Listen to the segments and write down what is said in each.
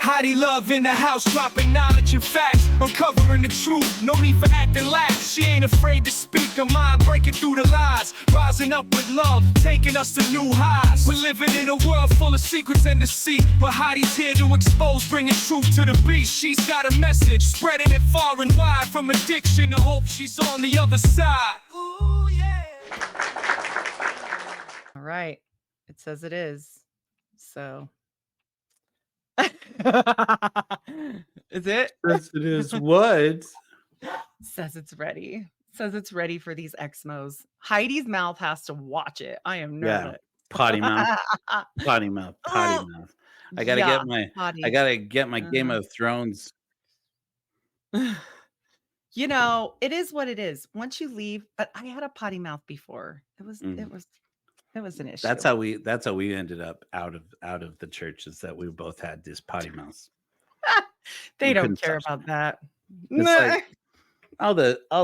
Hottie love in the house, dropping knowledge and facts, uncovering the truth, no need for acting lax. She ain't afraid to speak her mind, breaking through the lies, rising up with love, taking us to new highs. We're living in a world full of secrets and deceit, but Hottie's here to expose, bringing truth to the beast. She's got a message, spreading it far and wide, from addiction to hope. She's on the other side. Ooh, yeah. All right. It says it is. So. Is it? Yes, it is. What? Says it's ready. Says it's ready for these Exmos. Heidi's mouth has to watch it. I am nervous. Yeah. Potty mouth. Potty mouth. Potty mouth. I gotta get my Game of Thrones. You know, it is what it is. Once you leave, but I had a potty mouth before. It was an issue. That's how we ended up out of the church, is that we both had this potty mouth. They don't care about that. It's like all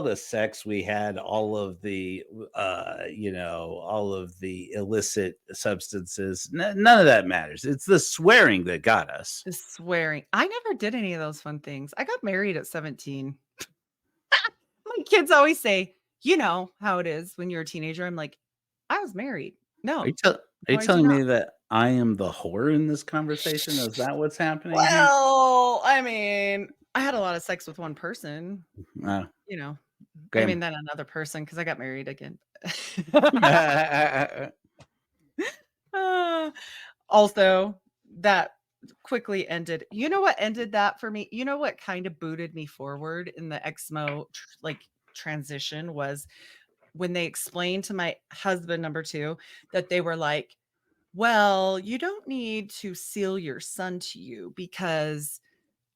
the sex we had, all of the all of the illicit substances, none of that matters. It's the swearing that got us. The swearing. I never did any of those fun things. I got married at 17. My kids always say, you know how it is when you're a teenager. I'm like, I was married. No. Are you telling me that I am the whore in this conversation? Is that what's happening? Well, I mean, I had a lot of sex with one person. You know, I mean, then another person, because I got married again. Also, that quickly ended. You know what ended that for me? You know what kind of booted me forward in the Exmo transition was when they explained to my husband, number 2, that they were like, well, you don't need to seal your son to you, because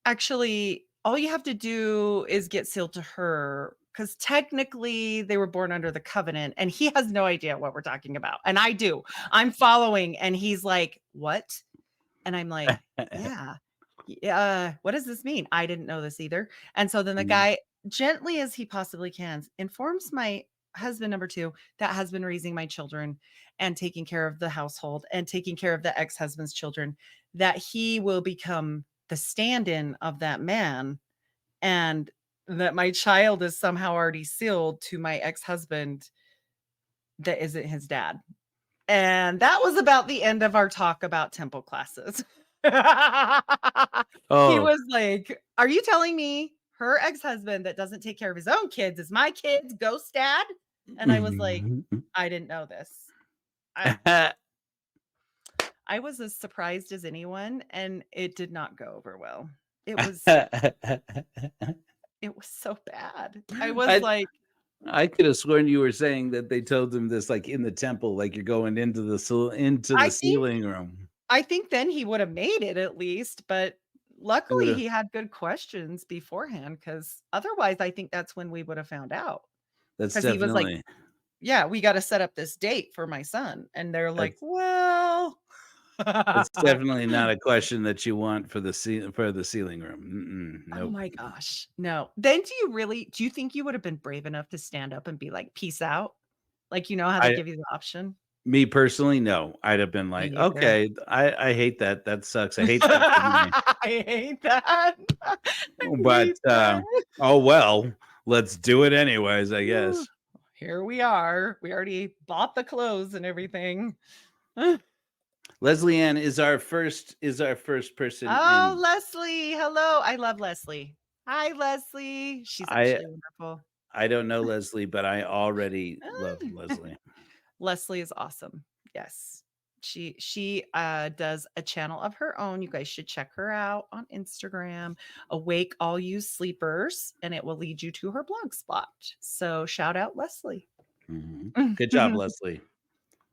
actually all you have to do is get sealed to her, because technically they were born under the covenant, and he has no idea what we're talking about. And I do. I'm following, and he's like, what? And I'm like, yeah. What does this mean? I didn't know this either. And so then the guy, gently as he possibly can, informs my husband, number 2, that has been raising my children and taking care of the household and taking care of the ex-husband's children, that he will become the stand-in of that man, and that my child is somehow already sealed to my ex-husband that isn't his dad. And that was about the end of our talk about temple classes. He was like, are you telling me her ex-husband that doesn't take care of his own kids is my kid's ghost dad? And I was like, I didn't know this. I was as surprised as anyone, and it did not go over well. It was so bad. I was like, I could have sworn you were saying that they told him this like in the temple, like you're going into the ceiling room. I think then he would have made it at least, but luckily he had good questions beforehand, because otherwise I think that's when we would have found out. That's definitely. He was like, yeah, we got to set up this date for my son. And they're like, well, it's definitely not a question that you want for the ceiling room. Nope. Oh my gosh. No. Then do you think you would have been brave enough to stand up and be like, peace out? Like, you know how they give you the option? Me personally, no. I'd have been like, okay, I hate that. That sucks. I hate that. I hate that. But oh well, let's do it anyways, I guess. Here we are. We already bought the clothes and everything. Leslie Ann is our first person. Oh, Leslie. Hello. I love Leslie. Hi, Leslie. She's actually wonderful. I don't know Leslie, but I already love Leslie. Leslie is awesome. Yes. She does a channel of her own. You guys should check her out on Instagram. Awake All You Sleepers, and it will lead you to her blog spot. So shout out Leslie. Mm-hmm. Good job, Leslie.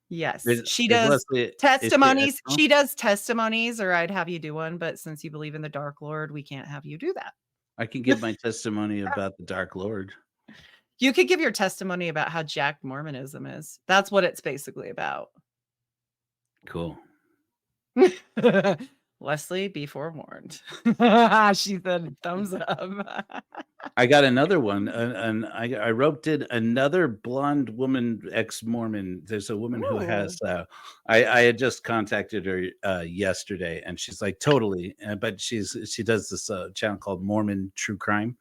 Yes, she does testimonies. She does testimonies, or I'd have you do one. But since you believe in the Dark Lord, we can't have you do that. I can give my testimony about the Dark Lord. You could give your testimony about how jacked Mormonism is. That's what it's basically about. Cool. Leslie, be forewarned. She said thumbs up. I got another one, and I roped in another blonde woman, ex-Mormon. There's a woman who Ooh. has, I had just contacted her yesterday, and she's like totally, but she does this channel called Mormon True Crime,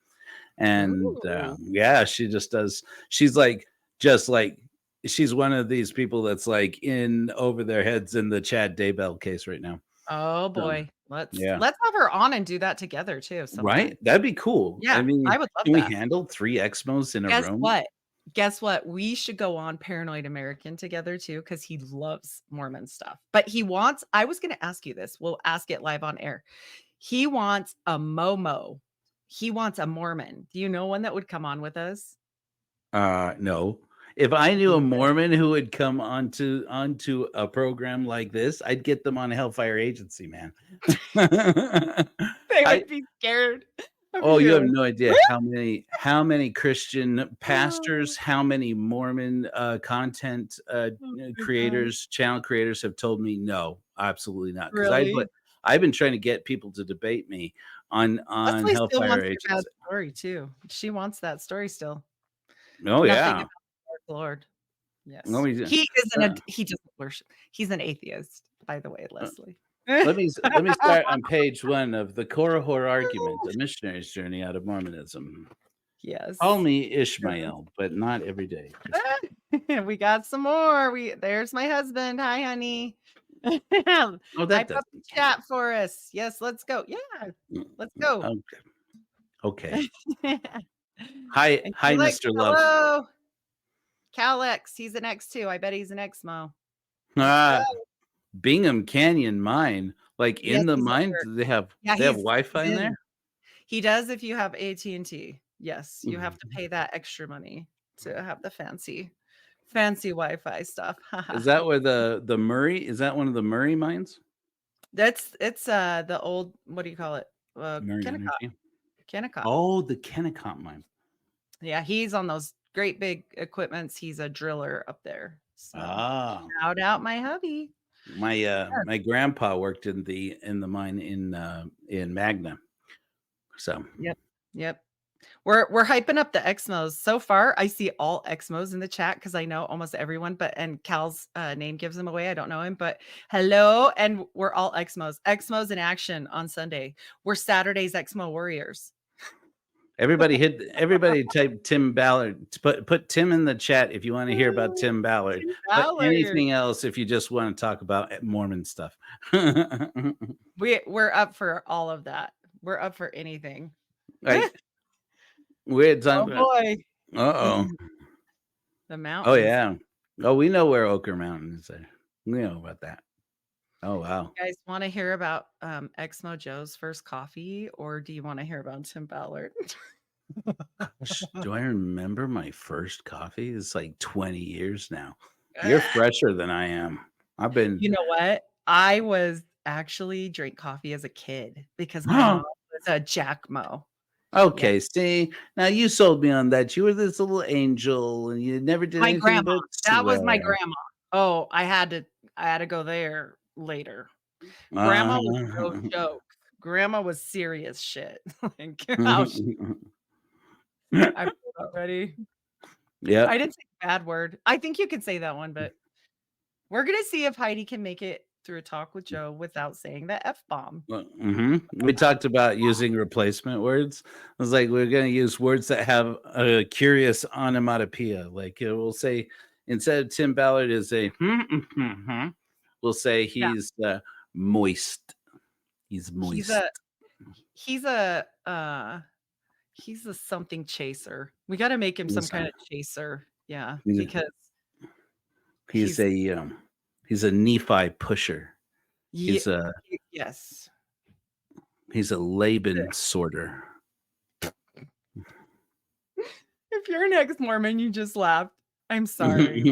and Ooh. yeah, she just does. She's like just like she's one of these people that's like in over their heads in the Chad Daybell case right now. Oh So boy. Let's yeah. let's have her on and do that together too sometime. Right? That'd be cool. I Yeah, I mean, would love can we that. handle 3 Expos in a Guess room? what? Guess what? We should go on Paranoid American together too, because he loves Mormon stuff. But he wants, I was going to ask you this. We'll ask it live on air. He wants a Momo. He wants a Mormon. Do you know one that would come on with us? No. If I knew You a would. Mormon who would come onto a program like this, I'd get them on Hellfire Agency, man. They I would be scared of Oh, you have you. no idea how many Christian pastors, how many Mormon content Oh my gosh. creators, channel creators have told me no, absolutely not. Because Really? I've been trying to get people to debate me on Leslie still Hellfire wants your bad Agency. story too. She wants that story still. Oh Nothing yeah. about the Lord. Let Yes. me He isn't uh, he doesn't worship. He's an atheist, by the way, uh, Leslie. let me start on page 1 of the Korihor argument, a missionary's journey out of Mormonism. Call Yes. me Yes. Ishmael, but not every day. Just We got some more. There's my husband. Hi, honey. oh, that Hype does. up the chat for us. Yes, let's go. Yeah, let's go. Okay. Okay. And Hi, Felix, Mr. Love. hello. Calex, he's an X2. I bet he's an Exmo. Let's go. Ah, Bingham Canyon mine. Like Yes, in the he's mine, over. do they have Yeah, Wi-Fi he's in in. there? He does if you have AT&T. Yes, you have to Mhm. pay that extra money to have the fancy Wi-Fi stuff. Is that where the Murray? Is that one of the Murray mines? It's the old, what do you call it? Murray Kennecott. Energy. Kennecott. Oh, the Kennecott mine. Yeah, he's on those great big equipments. He's a driller up there. So Ah, shout out my hubby. Yes. my grandpa worked in the mine in Magna. So Yep. Yep. We're hyping up the Exmos. So far, I see all Exmos in the chat because I know almost everyone, but and Cal's name gives him away. I don't know him, but hello, and we're all Exmos. Exmos in action on Sunday. We're Saturday's Exmo Warriors. everybody type Tim Ballard. Put Tim in the chat if you want to hear about Tim Ballard. Tim Put Ballard. anything else if you just want to talk about Mormon stuff. We're up for all of that. We're up for anything. Like we're Oh talking. boy. Uh-oh. The Oh mountains. yeah. Oh, we know where Oker Mountain is there. We know about that. Oh wow. You guys want to hear about Exmo Joe's first coffee, or do you want to hear about Tim Ballard? Do I remember my first coffee? It's like 20 years now. You're fresher than I am. I've been You know what? I was actually drink coffee as a kid because my mom was a Jack Mo. Yeah. okay. See, now you sold me on that. You were this little angel and you never did My anything grandma. but That was my swear. grandma. Oh, I had to go there later. Grandma was no Uh, joke. Grandma was serious shit. Like how I already. I yep. didn't say a bad word. I think you could say that one, but we're gonna see if Heidi can make it through a talk with Joe without saying the F bomb. We talked about using replacement words. I was like, we're going to use words that have a curious onomatopoeia. Like we'll say, instead of Tim Ballard is a, we'll say Yeah. he's moist. He's He's moist. a he's a he's a something chaser. We got to make him some kind of chaser. Yeah, He's, because he's he's a Nephi pusher. ye- He's yes. a Laban sorter. If you're an ex-Mormon, you just laughed. I'm sorry.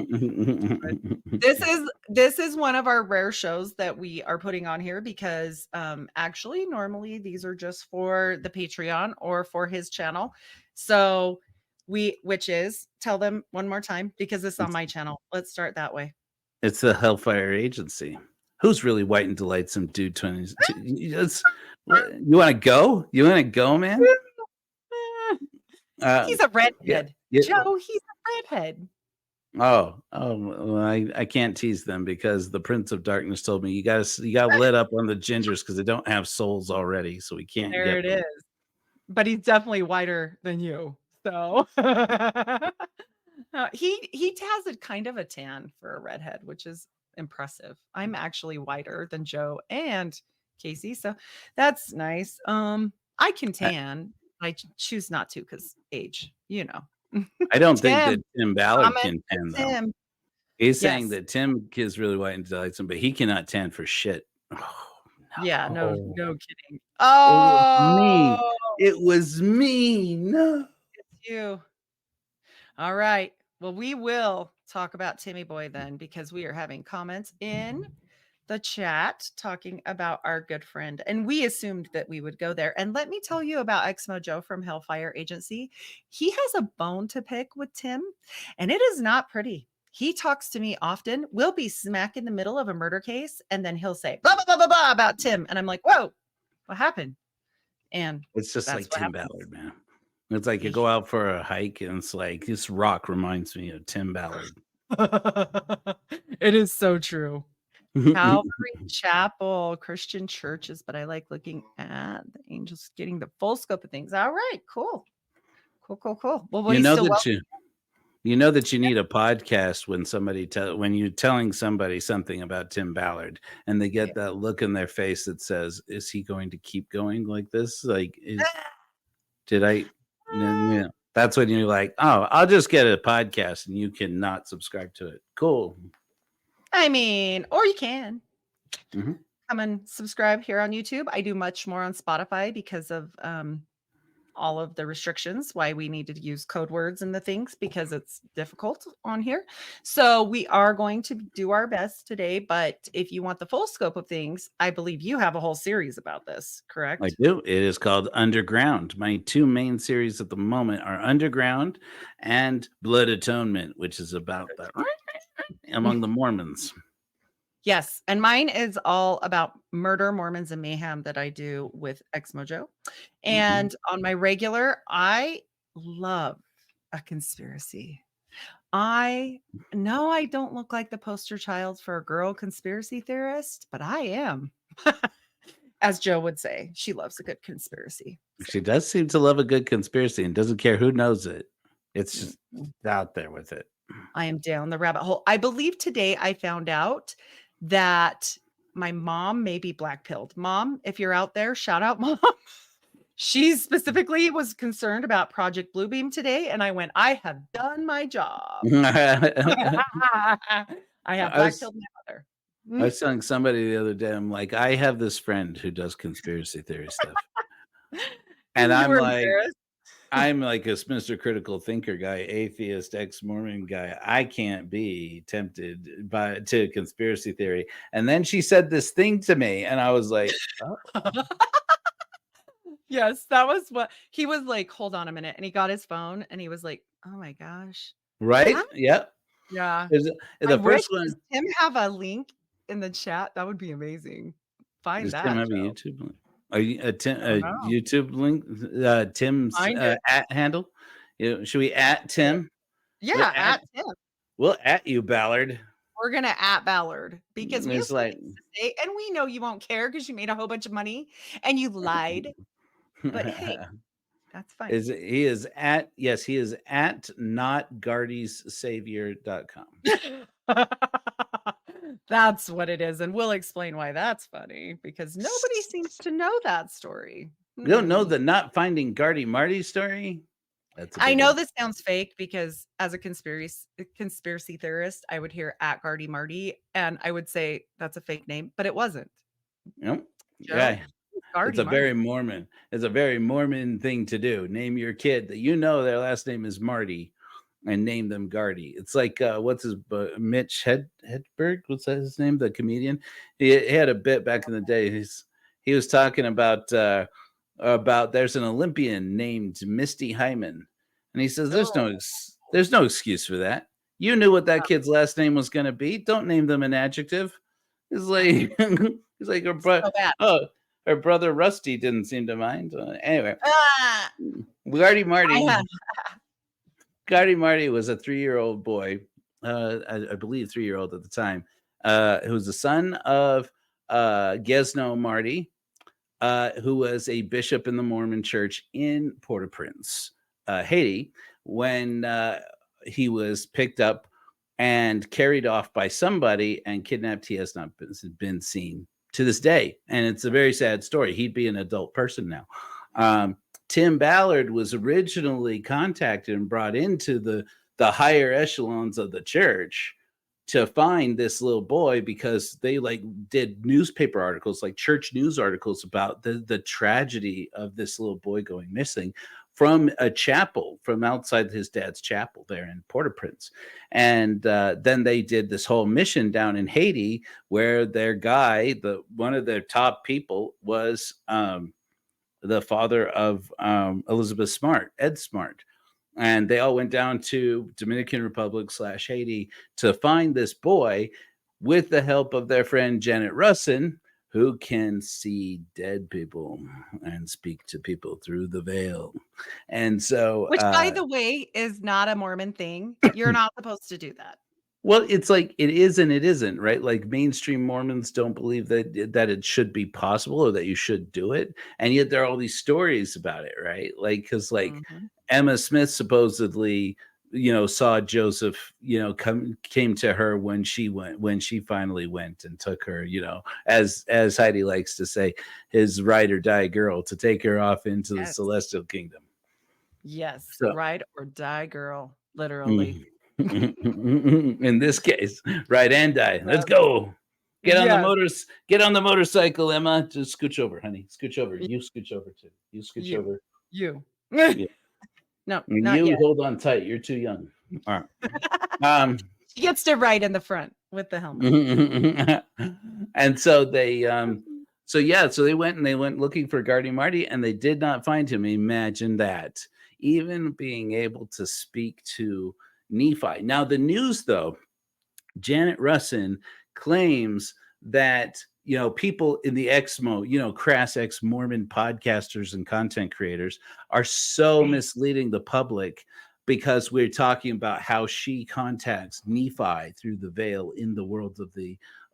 This is one of our rare shows that we are putting on here because actually normally these are just for the Patreon or for his channel. So which is, tell them one more time because it's on my channel. Let's start that way. It's the Hellfire Agency. Who's really white and delightsome, dude? 20s. You want to go? You want to go, man? He's a redhead. Yeah. Joe, he's a redhead. Well, I can't tease them because the Prince of Darkness told me you got lit up on the gingers because they don't have souls already, so we can't There get it them. is. But he's definitely whiter than you. So he has a kind of a tan for a redhead, which is impressive. I'm actually whiter than Joe and Casey, so that's nice. I can tan. I choose not to because age, I don't think Tim, that Tim Ballard comment can to tan though. Tim. He's saying Yes. that Tim is really white and delightsome, but he cannot tan for shit. Oh, Yeah, no no. kidding. It was me. Oh, It was me. No. it's you. All right. Well, we will talk about Timmy Boy then because we are having comments in the chat talking about our good friend. And we assumed that we would go there. And let me tell you about Exmo Joe from Hellfire Agency. He has a bone to pick with Tim, and it is not pretty. He talks to me often. We'll be smack in the middle of a murder case, and then he'll say blah, blah, blah, blah, blah about Tim. And I'm like, whoa, what happened? And It's just that's like what Tim happens. Ballard, man. It's like you go out for a hike and it's like this rock reminds me of Tim Ballard. It is so true. Calvary Chapel, Christian churches, but I like looking at the angels getting the full scope of things. All right, cool. Well, You he's know still that you know that you need a podcast when you're telling somebody something about Tim Ballard and they get that look in their face that says, "Is he going to keep going like this? Like, did I?" No. That's when you're like, "Oh, I'll just get a podcast and you cannot subscribe to it." Cool. I mean, or you can Mhm. come and subscribe here on YouTube. I do much more on Spotify because of all of the restrictions, why we needed to use code words and the things because it's difficult on here. So we are going to do our best today. But if you want the full scope of things, I believe you have a whole series about this, correct? I do. It is called Underground. My two main series at the moment are Underground and Blood Atonement, which is about the among the Mormons. Yes. And mine is all about murder, Mormons, and mayhem that I do with Exmo Joe. And on my regular, I love a conspiracy. I know I don't look like the poster child for a girl conspiracy theorist, but I am. As Joe would say, she loves a good conspiracy. She does seem to love a good conspiracy and doesn't care who knows it. It's just out there with it. I am down the rabbit hole. I believe today I found out that my mom may be black pilled. Mom, if you're out there, shout out, Mom. She specifically was concerned about Project Bluebeam today, and I went, I have done my job. I have black pilled my mother. I was telling somebody the other day, I'm like, I have this friend who does conspiracy theory stuff. And I'm like a Mr. Critical Thinker guy, atheist, ex-Mormon guy. I can't be tempted to conspiracy theory. And then she said this thing to me, and I was like, oh. Yes, that was what he was like. Hold on a minute, and he got his phone, and he was like, "Oh my gosh!" Right? Huh? Yep. Yeah. The first one. Does Tim have a link in the chat? That would be amazing. Find Does that. Tim have a Joe. YouTube link? Are you a know. YouTube link? Tim's at handle. Should we at Tim? Yeah, at Tim. We'll at you, Ballard. We're gonna at Ballard because we have It's like, things to say, and we know you won't care because you made a whole bunch of money and you lied. But hey, that's fine. He is at notgardysavior.com. That's what it is, and we'll explain why that's funny because nobody seems to know that story. You don't know the not finding Gardy Marty story? I know this sounds fake because as a conspiracy theorist, I would hear at Gardy Marty and I would say that's a fake name, but it wasn't. Nope. Joe, Yeah. Gardy It's a Marty. very Mormon. It's a very Mormon thing to do. Name your kid that their last name is Marty, and name them Gardy. It's like what's his Mitch Hedberg? What's that his name? The comedian. He had a bit back in the day. He was talking about there's an Olympian named Misty Hyman, and he says there's no excuse for that. You knew what that kid's last name was going to be. Don't name them an adjective. It's like it's like So bad. her brother Rusty didn't seem to mind. Anyway, Ah, Gardy I Marty. have. Gardy Marty was a 3-year-old boy, I believe 3-year-old at the time, who was the son of Gesno Marty, who was a bishop in the Mormon church in Port-au-Prince, Haiti, when he was picked up and carried off by somebody and kidnapped. He has not been seen to this day. And it's a very sad story. He'd be an adult person now. Tim Ballard was originally contacted and brought into the higher echelons of the church to find this little boy because they like did newspaper articles, like church news articles about the tragedy of this little boy going missing from a chapel, from outside his dad's chapel there in Port-au-Prince. And then they did this whole mission down in Haiti where their guy, one of their top people was the father of Elizabeth Smart, Ed Smart. And they all went down to Dominican Republic / Haiti to find this boy with the help of their friend Janet Russin, who can see dead people and speak to people through the veil. And so, Which, by the way, is not a Mormon thing. You're not supposed to do that. well, it's like it is and it isn't, right? Like mainstream Mormons don't believe that it should be possible or that you should do it, and yet there are all these stories about it, right? Like because like Mhm. Emma Smith supposedly, saw Joseph, came to her when she finally went and took her, as Heidi likes to say, his ride or die girl to take her off into the Yes. celestial kingdom. Yes. So, Ride or die, girl. Literally. in this case, ride and die. Let's go. Get on the motorcycle, Emma. Just scooch over, honey. Scooch over. You scooch over too. You scooch You. over. You. Yeah. No, And not you yet. hold on tight. You're too young. All right. She gets to ride in the front with the helmet. And so they so they went looking for Gardy Marty and they did not find him. Imagine that. Even being able to speak to Nephi. Now the news though, Janet Russin claims that people in the Exmo, crass ex-Mormon podcasters and content creators are so misleading the public because we're talking about how she contacts Nephi through the veil in the world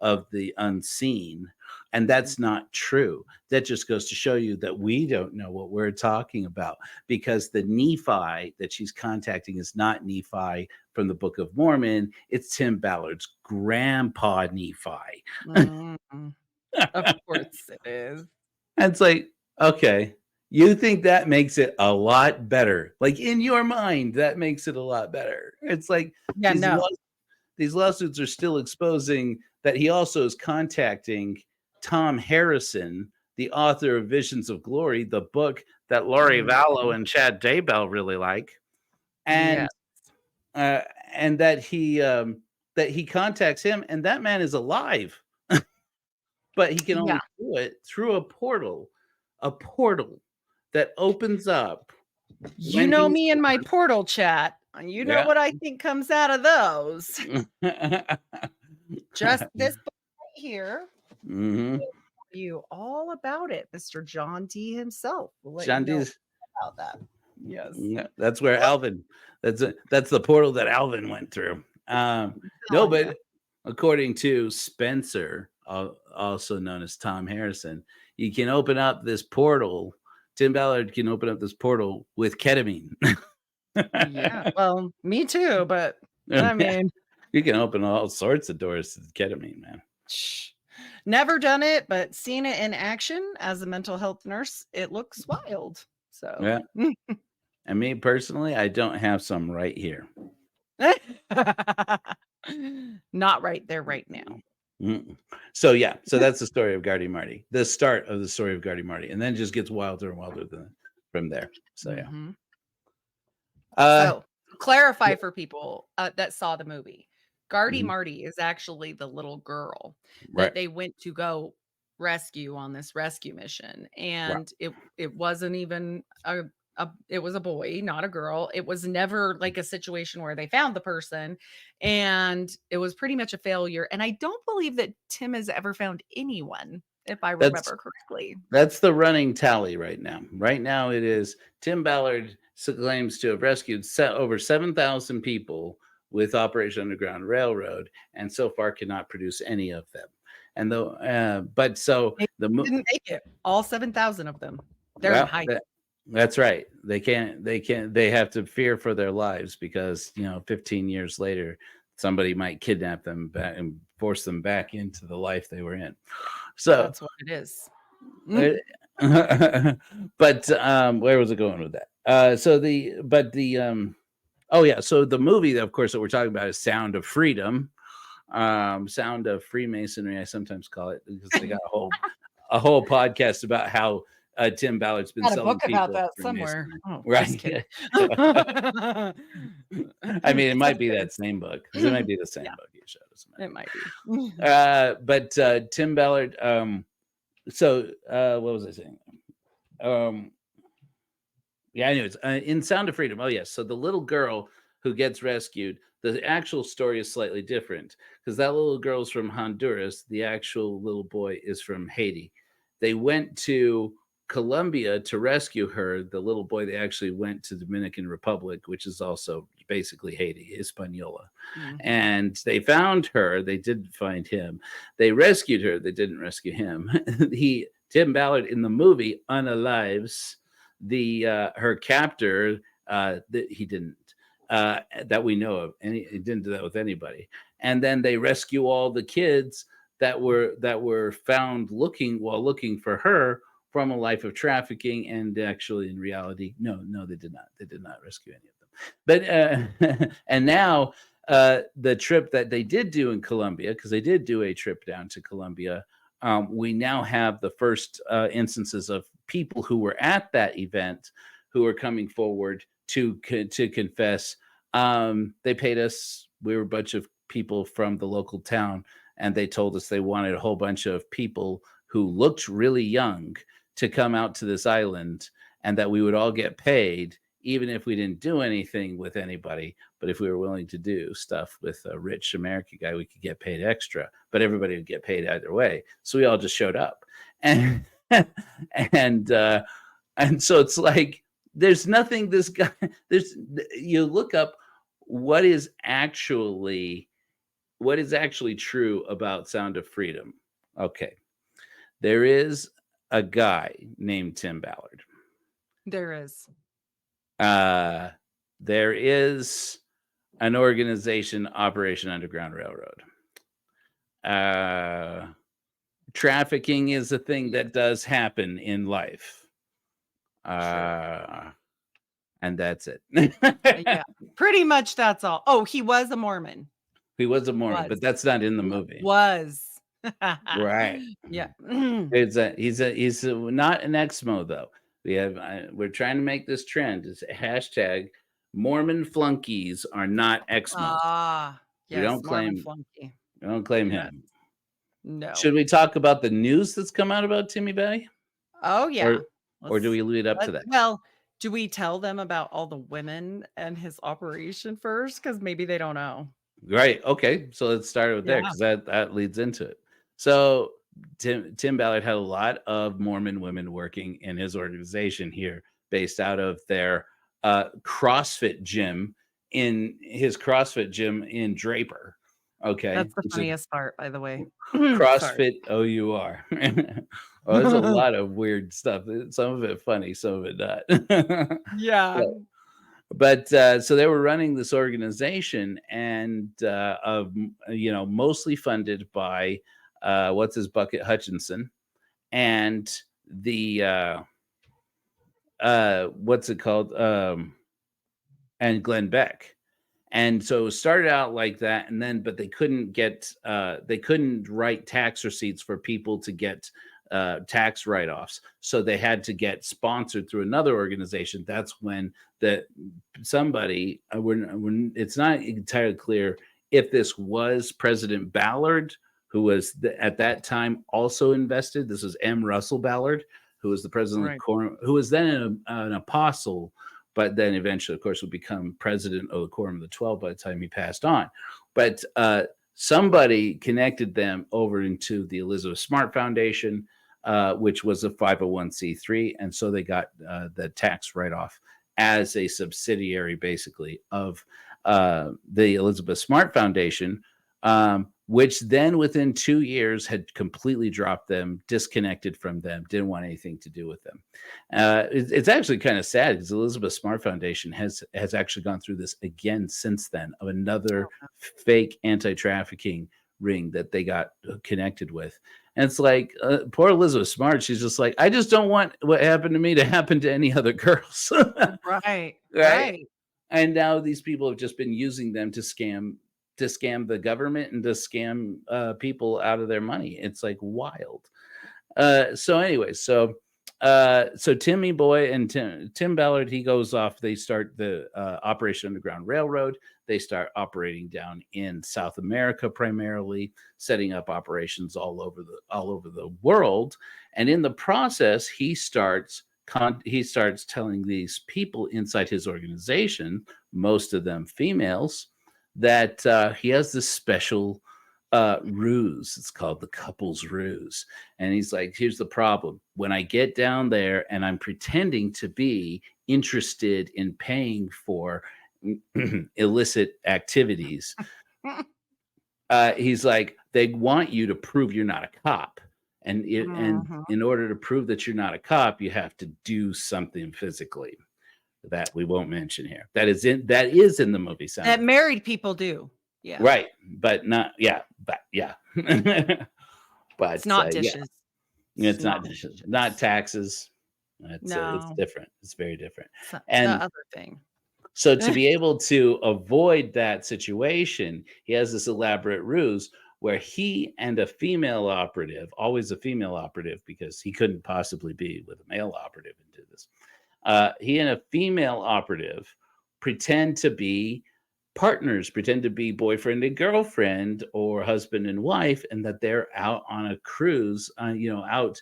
of the unseen. And that's not true. That just goes to show you that we don't know what we're talking about, because the Nephi that she's contacting is not Nephi from the Book of Mormon. It's Tim Ballard's grandpa Nephi. Of course it is. And it's like, okay, you think that makes it a lot better. Like in your mind, that makes it a lot better. It's like these lawsuits are still exposing that he also is contacting Tom Harrison, the author of Visions of Glory, the book that Lori Vallow and Chad Daybell really like. And and that he contacts him, and that man is alive. But he can only do it through a portal that opens up. You know me and my portal chat. You know what I think comes out of those. Just this book right here. Mm-hmm. You all about it, Mr. John D himself. Will let John you know D's about that. Yes. Yeah, that's where Alvin. That's the portal that Alvin went through. No, but according to Spencer, also known as Tom Harrison, you can open up this portal. Tim Ballard can open up this portal with ketamine. Yeah, well, me too, but I mean, you can open all sorts of doors to ketamine, man. Never done it, but seen it in action as a mental health nurse. It looks wild. So yeah. And me personally, I don't have some right here. Not right there right now. Mm-mm. So that's the story of Gardy Marty, the start of the story of Gardy Marty, and then it just gets wilder and wilder from there. So so clarify for people that saw the movie. Gardy Marty is actually the little girl that they went to go rescue on this rescue mission, and it wasn't even it was a boy, not a girl. It was never like a situation where they found the person, and it was pretty much a failure. And I don't believe that Tim has ever found anyone, if I That's remember correctly. That's the running tally right now. Right now, it is Tim Ballard claims to have rescued over 7,000 people with Operation Underground Railroad, and so far cannot produce any of them. And though, but so They the didn't make it. All 7,000 of them. They're in well, hiding. that's right. They can't. They can't. They have to fear for their lives because 15 years later, somebody might kidnap them back and force them back into the life they were in. So That's what it is. but where was it going with that? Oh yeah, so the movie, of course, that we're talking about is Sound of Freedom. Sound of Freemasonry, I sometimes call it, because they got a whole podcast about how Tim Ballard's been Got a selling book about people that Freemasonry. somewhere. Oh, Right. just kidding. I mean, it might be Something. that same book. It might be the same Yeah. book you showed us. It might be. But Tim Ballard, so what was I saying? Yeah, anyways, in Sound of Freedom. Oh, yes. So the little girl who gets rescued, the actual story is slightly different because that little girl's from Honduras. The actual little boy is from Haiti. They went to Colombia to rescue her. The little boy, they actually went to Dominican Republic, which is also basically Haiti, Hispaniola. Mhm. And they found her. They didn't find him. They rescued her. They didn't rescue him. Tim Ballard in the movie unalives her captor. That he didn't that we know of, and he didn't do that with anybody. And then they rescue all the kids that were found looking for her from a life of trafficking. And actually, in reality, no, they did not rescue any of them. But and now the trip that they did do in Colombia, because they did do a trip down to Colombia. We now have the first instances of people who were at that event who are coming forward to confess. They paid us. We were a bunch of people from the local town, and they told us they wanted a whole bunch of people who looked really young to come out to this island, and that we would all get paid, even if we didn't do anything with anybody. But if we were willing to do stuff with a rich American guy, we could get paid extra, but everybody would get paid either way. So we all just showed up. And and so it's like, there's nothing this guy, you look up what is actually true about Sound of Freedom. Okay. There is a guy named Tim Ballard. There is. There is an organization, Operation Underground Railroad. Trafficking is a thing that does happen in life. Sure. And that's it. Yeah, pretty much that's all. Oh, he was a Mormon. He was a Mormon, but that's not in the movie. Was. Right. Yeah. He's not an Exmo though. We're trying to make this trend. It's hashtag Mormon flunkies are not Exmos. Ah, yes, We don't Mormon claim. flunky. We don't claim Yes. him. No. Should we talk about the news that's come out about Timmy Bay? Oh yeah. Or do we lead up to that? Well, do we tell them about all the women and his operation first? Because maybe they don't know. Right. Okay. So let's start with there, Yeah. because that leads into it. So Tim Ballard had a lot of Mormon women working in his organization here, based out of their CrossFit gym in Draper. Okay. That's the funniest part, by the way. CrossFit OUR. Oh, there's a lot of weird stuff. Some of it funny, some of it not. Yeah. But so they were running this organization, and mostly funded by what's his bucket Hutchinson, and the what's it called, and Glenn Beck. And so it started out like that, and then but they couldn't write tax receipts for people to get tax write-offs, so they had to get sponsored through another organization. That's when somebody, when it's not entirely clear if this was President Ballard, who was at that time also invested. This was M. Russell Ballard, who was the president of the Right. quorum, who was then an apostle, but then eventually, of course, would become president of the Quorum of the 12 by the time he passed on. But somebody connected them over into the Elizabeth Smart Foundation, which was a 501c3. And so they got the tax write-off as a subsidiary, basically, of the Elizabeth Smart Foundation, which then within 2 years had completely dropped them, disconnected from them, didn't want anything to do with them. It's actually kind of sad because Elizabeth Smart Foundation has actually gone through this again since then, of another fake anti-trafficking ring that they got connected with. And it's like, poor Elizabeth Smart, she's just like, I just don't want what happened to me to happen to any other girls. Right. Right? Right. And now these people have just been using them to scam the government and to scam people out of their money. It's like wild. So anyway, so Timmy Boy and Tim Ballard, he goes off. They start the Operation Underground Railroad. They start operating down in South America primarily, setting up operations all over the world. And in the process, he starts telling these people inside his organization, most of them females, that he has this special ruse. It's called the couple's ruse. And he's like, here's the problem. When I get down there and I'm pretending to be interested in paying for illicit activities, he's like, they want you to prove you're not a cop. And in order to prove that you're not a cop, you have to do something physically that we won't mention here. That is in the movie Sound. That married people do. Yeah. Right. But not, yeah. But yeah. But It's not yeah. dishes. It's not dishes. Not taxes. It's different. It's very different. It's And the other thing. so to be able to avoid that situation, he has this elaborate ruse where he and a female operative, always a female operative, because he couldn't possibly be with a male operative and do this. He and a female operative pretend to be partners, pretend to be boyfriend and girlfriend or husband and wife, and that they're out on a cruise, out,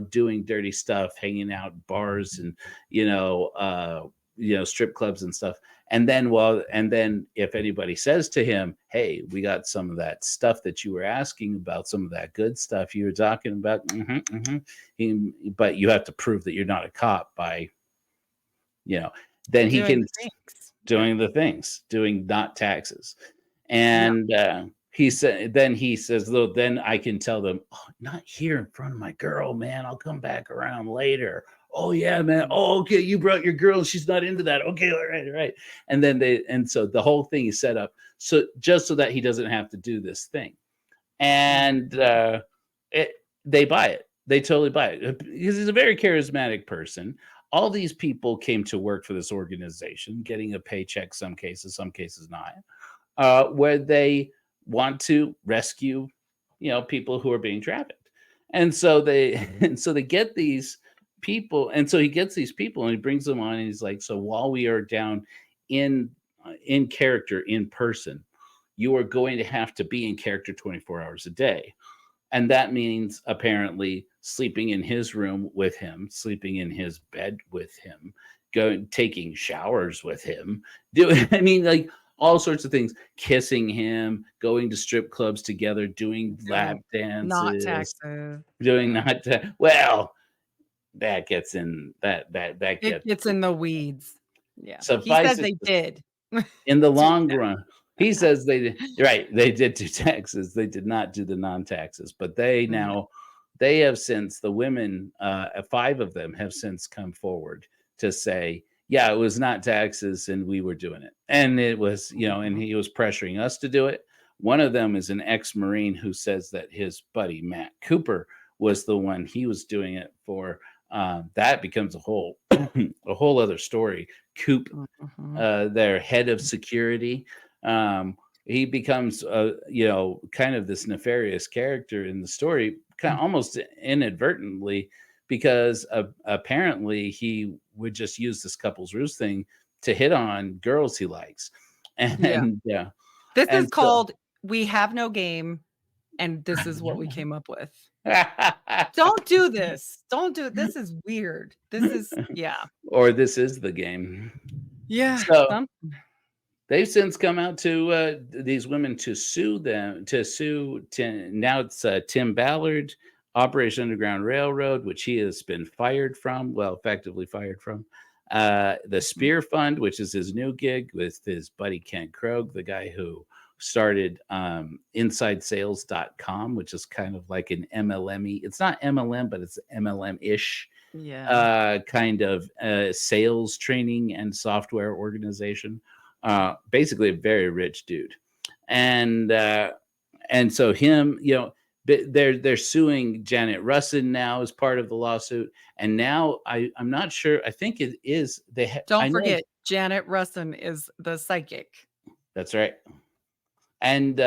doing dirty stuff, hanging out bars and, strip clubs and stuff. And then if anybody says to him, hey, we got some of that stuff that you were asking about, some of that good stuff you were talking about, but you have to prove that you're not a cop by, then he can doing the things, doing not taxes. And he says, though, then I can tell them, oh, not here in front of my girl, man. I'll come back around later. Oh yeah, man. Oh, okay. You brought your girl. She's not into that. Okay. All right. And then so the whole thing is set up. So just so that he doesn't have to do this thing. And they buy it. They totally buy it because he's a very charismatic person. All these people came to work for this organization, getting a paycheck, some cases not, where they want to rescue, people who are being trafficked. And so they get these people. And so he gets these people and he brings them on and he's like, so while we are down in character, in person, you are going to have to be in character 24 hours a day. And that means apparently sleeping in his room with him, sleeping in his bed with him, taking showers with him, like all sorts of things, kissing him, going to strip clubs together, doing lap dances, not taxes, doing not ta- well, that gets in that gets in the weeds. Yeah. So he says they did. In the long run. He says they did. Right. They did do taxes. They did not do the non-taxes, but they have since, the women, 5 of them have since come forward to say, yeah, it was not taxes and we were doing it. And it was, and he was pressuring us to do it. One of them is an ex-Marine who says that his buddy, Matt Cooper, was the one he was doing it for. That becomes a whole other story. Coop, their head of security, he becomes kind of this nefarious character in the story, kind of almost inadvertently, because apparently he would just use this couple's ruse thing to hit on girls he likes. And this is called We Have No Game, and this is what we came up with. Don't do this. Don't do this. Is weird. This is yeah. Or this is the game. Yeah. So they've since come out to these women to sue them, now it's Tim Ballard, Operation Underground Railroad, which he has been fired from, well, effectively fired from. The Spear Fund, which is his new gig with his buddy Ken Krogh, the guy who started InsideSales.com, which is kind of like an MLM-y. It's not MLM, but it's MLM-ish Yeah. kind of sales training and software organization. Basically a very rich dude, and so him, they're suing Janet Russin now as part of the lawsuit, and now I'm not sure. I think it is I Don't know forget, Janet Russin is the psychic. that's right, and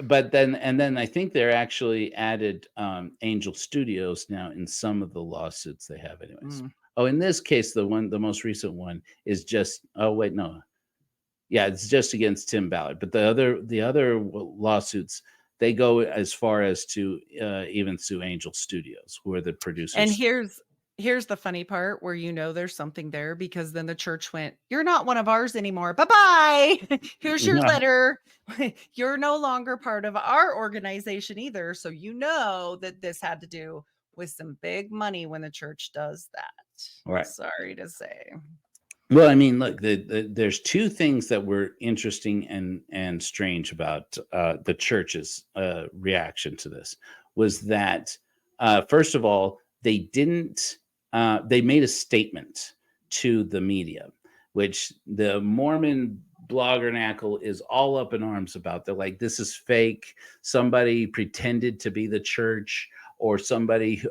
but then I think they're actually added Angel Studios now in some of the lawsuits they have, anyways. Oh, in this case, the most recent one is just. Oh wait, no. Yeah, it's just against Tim Ballard, but the other lawsuits, they go as far as to even sue Angel Studios, who are the producers. And here's the funny part where there's something there, because then the church went, "You're not one of ours anymore. Bye-bye. Here's your letter. You're no longer part of our organization either." So that this had to do with some big money when the church does that. Right. Sorry to say. Well, I mean, look, there's two things that were interesting and strange about the church's reaction to this. Was that first of all, they didn't. They made a statement to the media, which the Mormon bloggernacle is all up in arms about. They're like, "This is fake. Somebody pretended to be the church." Or somebody,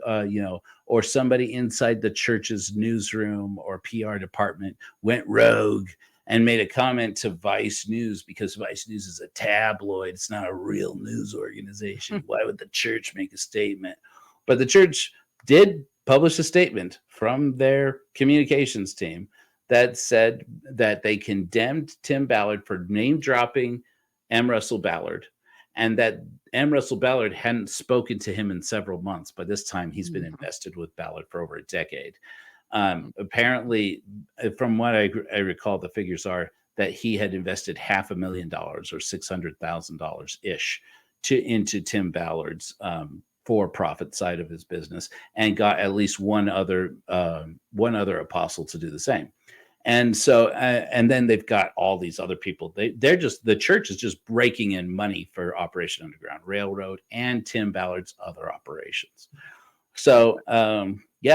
or somebody inside the church's newsroom or PR department went rogue and made a comment to Vice News, because Vice News is a tabloid. It's not a real news organization. Why would the church make a statement? But the church did publish a statement from their communications team that said that they condemned Tim Ballard for name dropping M. Russell Ballard, and that M. Russell Ballard hadn't spoken to him in several months. By this time, he's been invested with Ballard for over a decade. Apparently, from what I recall, the figures are that he had invested $500,000 or $600,000 ish into Tim Ballard's for-profit side of his business, and got at least one other apostle to do the same. And so, and then they've got all these other people. The church is just breaking in money for Operation Underground Railroad and Tim Ballard's other operations. So,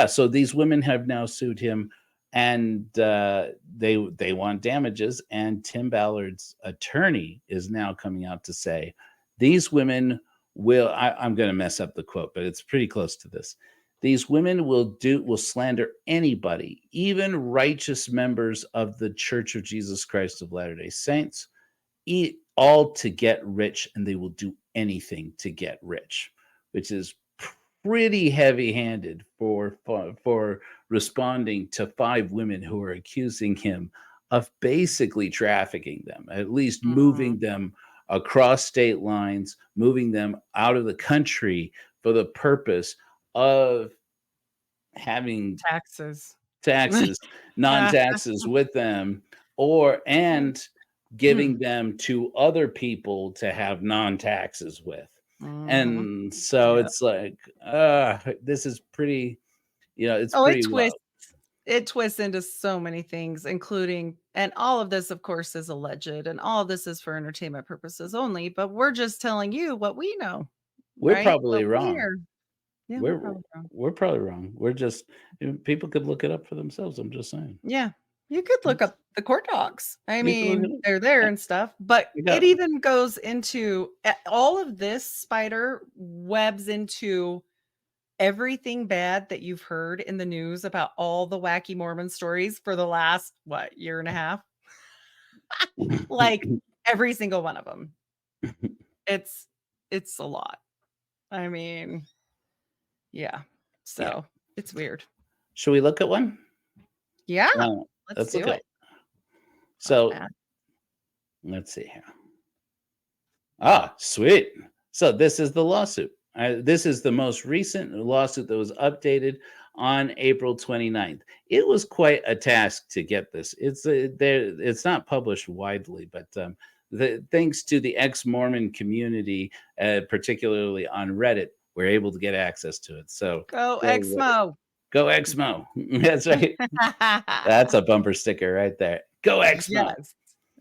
so these women have now sued him, and they want damages. And Tim Ballard's attorney is now coming out to say these women will. I'm going to mess up the quote, but it's pretty close to this. These women will slander anybody, even righteous members of the Church of Jesus Christ of Latter-day Saints, all to get rich, and they will do anything to get rich, which is pretty heavy-handed for responding to 5 women who are accusing him of basically trafficking them, at least moving them across state lines, moving them out of the country for the purpose of having taxes, non-taxes with them, and giving them to other people to have non-taxes with. And so it's like, this is pretty, it's pretty low. It twists into so many things, including, and all of this, of course, is alleged, and all of this is for entertainment purposes only, but we're just telling you what we know. We're probably wrong. Yeah, we're probably wrong. We're just, people could look it up for themselves. I'm just saying. Yeah, you could look up the court docs. I mean, they're there and stuff, but it even goes into all of this. Spider webs into everything bad that you've heard in the news about all the wacky Mormon stories for the last year and a half. Like every single one of them. It's a lot. I mean, yeah. So it's weird. Should we look at one? Yeah. Let's do it. So let's see here. Sweet. So this is the lawsuit. This is the most recent lawsuit that was updated on April 29th. It was quite a task to get this. It's not published widely, but thanks to the ex-Mormon community, particularly on Reddit, we're able to get access to it. So Go Exmo. Go Exmo. That's right. That's a bumper sticker right there. Go Exmo.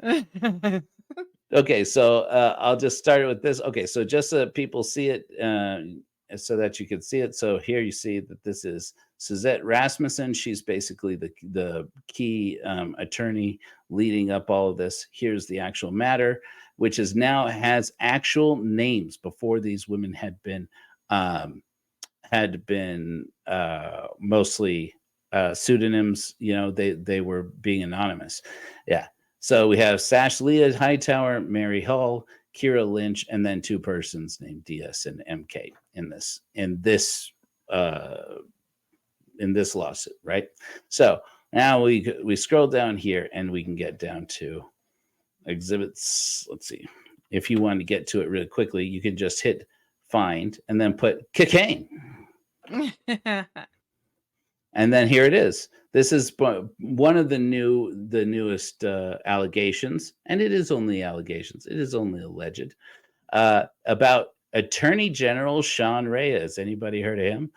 Yes. Okay, so I'll just start with this. Okay, so just so that people see it, so that you can see it. So here you see that this is Suzette Rasmussen. She's basically the key attorney leading up all of this. Here's the actual matter, which is now has actual names. Before, these women had been mostly pseudonyms. You know, they were being anonymous. Yeah. So we have Sash Leah Hightower, Mary Hall, Kira Lynch, and then two persons named DS and MK in this lawsuit, right? So now we scroll down here and we can get down to exhibits. Let's see. If you want to get to it really quickly, you can just hit find and then put cocaine. And then here it is. This is one of the newest allegations, and it is only allegations. It is only alleged about Attorney General Sean Reyes. Anybody heard of him?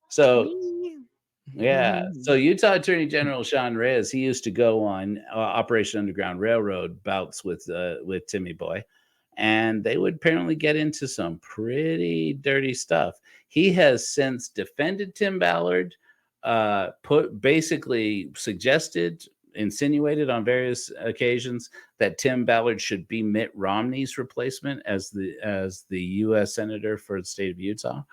So, yeah. So Utah Attorney General Sean Reyes, he used to go on Operation Underground Railroad bouts with Timmy Boy, and they would apparently get into some pretty dirty stuff. He has since defended Tim Ballard, basically suggested, insinuated on various occasions that Tim Ballard should be Mitt Romney's replacement as the U.S. Senator for the state of Utah,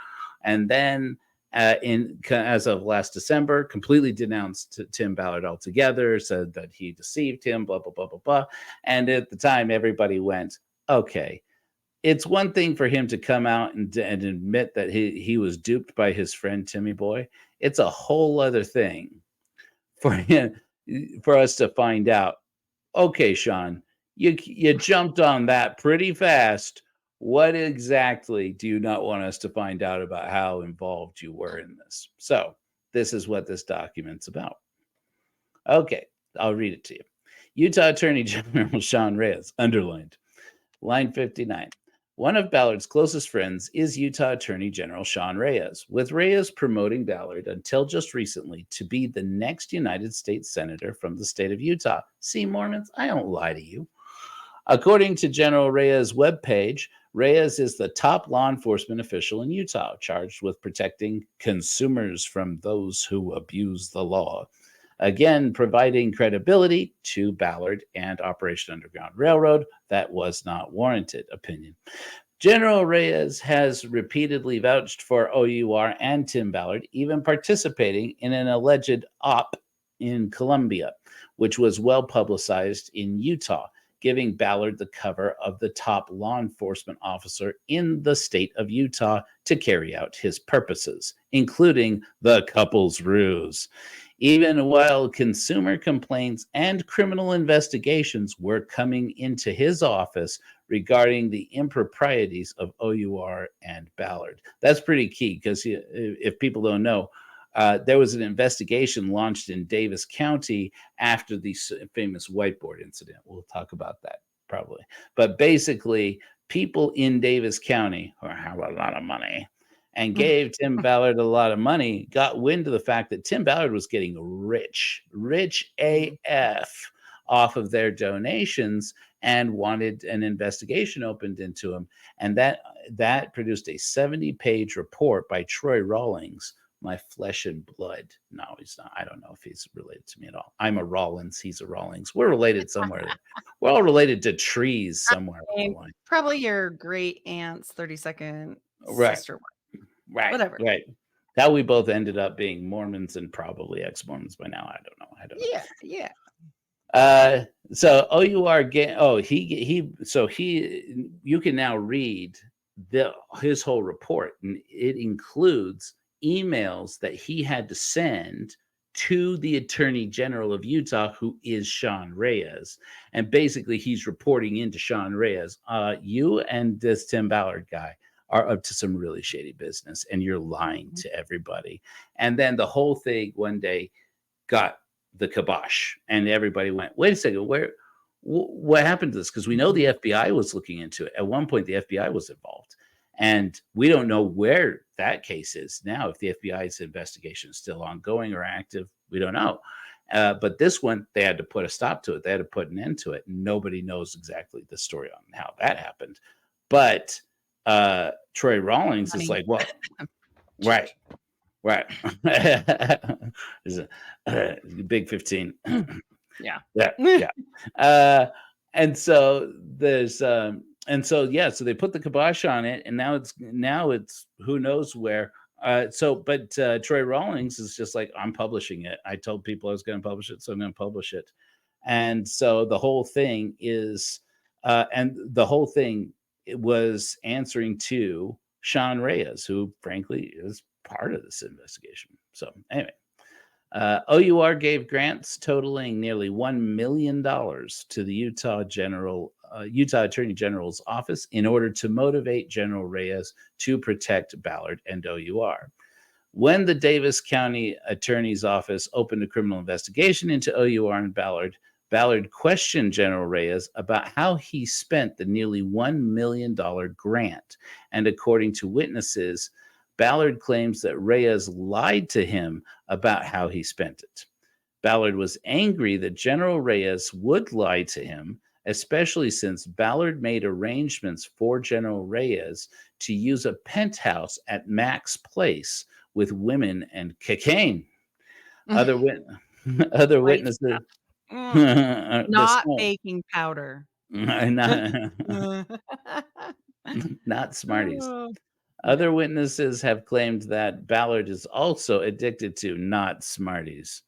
and then as of last December, completely denounced Tim Ballard altogether, said that he deceived him, blah blah blah blah blah. And at the time, everybody went, okay. It's one thing for him to come out and admit that he was duped by his friend Timmy Boy. It's a whole other thing for us to find out. Okay, Sean, you jumped on that pretty fast. What exactly do you not want us to find out about how involved you were in this? So this is what this document's about. Okay, I'll read it to you. Utah Attorney General Sean Reyes, underlined. Line 59. One of Ballard's closest friends is Utah Attorney General Sean Reyes, with Reyes promoting Ballard until just recently to be the next United States Senator from the state of Utah. See, Mormons, I don't lie to you. According to General Reyes' webpage, Reyes is the top law enforcement official in Utah, charged with protecting consumers from those who abuse the law. Again, providing credibility to Ballard and Operation Underground Railroad that was not warranted, opinion. General Reyes has repeatedly vouched for OUR and Tim Ballard, even participating in an alleged op in Colombia, which was well publicized in Utah, giving Ballard the cover of the top law enforcement officer in the state of Utah to carry out his purposes, including the couple's ruse. Even while consumer complaints and criminal investigations were coming into his office regarding the improprieties of OUR and Ballard. That's pretty key, because if people don't know, there was an investigation launched in Davis County after the famous whiteboard incident. We'll talk about that probably. But basically, people in Davis County who have a lot of money and gave Tim Ballard a lot of money, got wind of the fact that Tim Ballard was getting rich AF off of their donations, and wanted an investigation opened into him. And that produced a 70-page report by Troy Rawlings, my flesh and blood. No, he's not. I don't know if he's related to me at all. I'm a Rawlins. He's a Rawlings. We're related somewhere. We're all related to trees somewhere. Probably your great aunt's 32nd Right. sister. Right. Whatever. Right. How we both ended up being Mormons and probably ex-Mormons by now. I don't know. Yeah. So OUR you can now read his whole report, and it includes emails that he had to send to the Attorney General of Utah, who is Sean Reyes. And basically he's reporting into Sean Reyes. You and this Tim Ballard guy are up to some really shady business, and you're lying to everybody. And then the whole thing one day got the kibosh, and everybody went, "Wait a second, what happened to this?" Because we know the FBI was looking into it. At one point, the FBI was involved, and we don't know where that case is now. If the FBI's investigation is still ongoing or active, we don't know. But this one, they had to put a stop to it. They had to put an end to it. Nobody knows exactly the story on how that happened. But Troy Rawlings is like, well, right. Is big 15. Yeah. Yeah. And so there's so they put the kibosh on it, and now it's who knows where. But Troy Rawlings is just like, I'm publishing it. I told people I was going to publish it, so I'm going to publish it. And so the whole thing is, it was answering to Sean Reyes, who frankly is part of this investigation. So anyway, OUR gave grants totaling nearly $1 million to the Utah Attorney General's office in order to motivate General Reyes to protect Ballard and OUR. When the Davis County Attorney's Office opened a criminal investigation into OUR and Ballard questioned General Reyes about how he spent the nearly $1 million grant. And according to witnesses, Ballard claims that Reyes lied to him about how he spent it. Ballard was angry that General Reyes would lie to him, especially since Ballard made arrangements for General Reyes to use a penthouse at Mac's place with women and cocaine. Other witnesses... Not baking powder. Not Smarties. Other witnesses have claimed that Ballard is also addicted to not Smarties.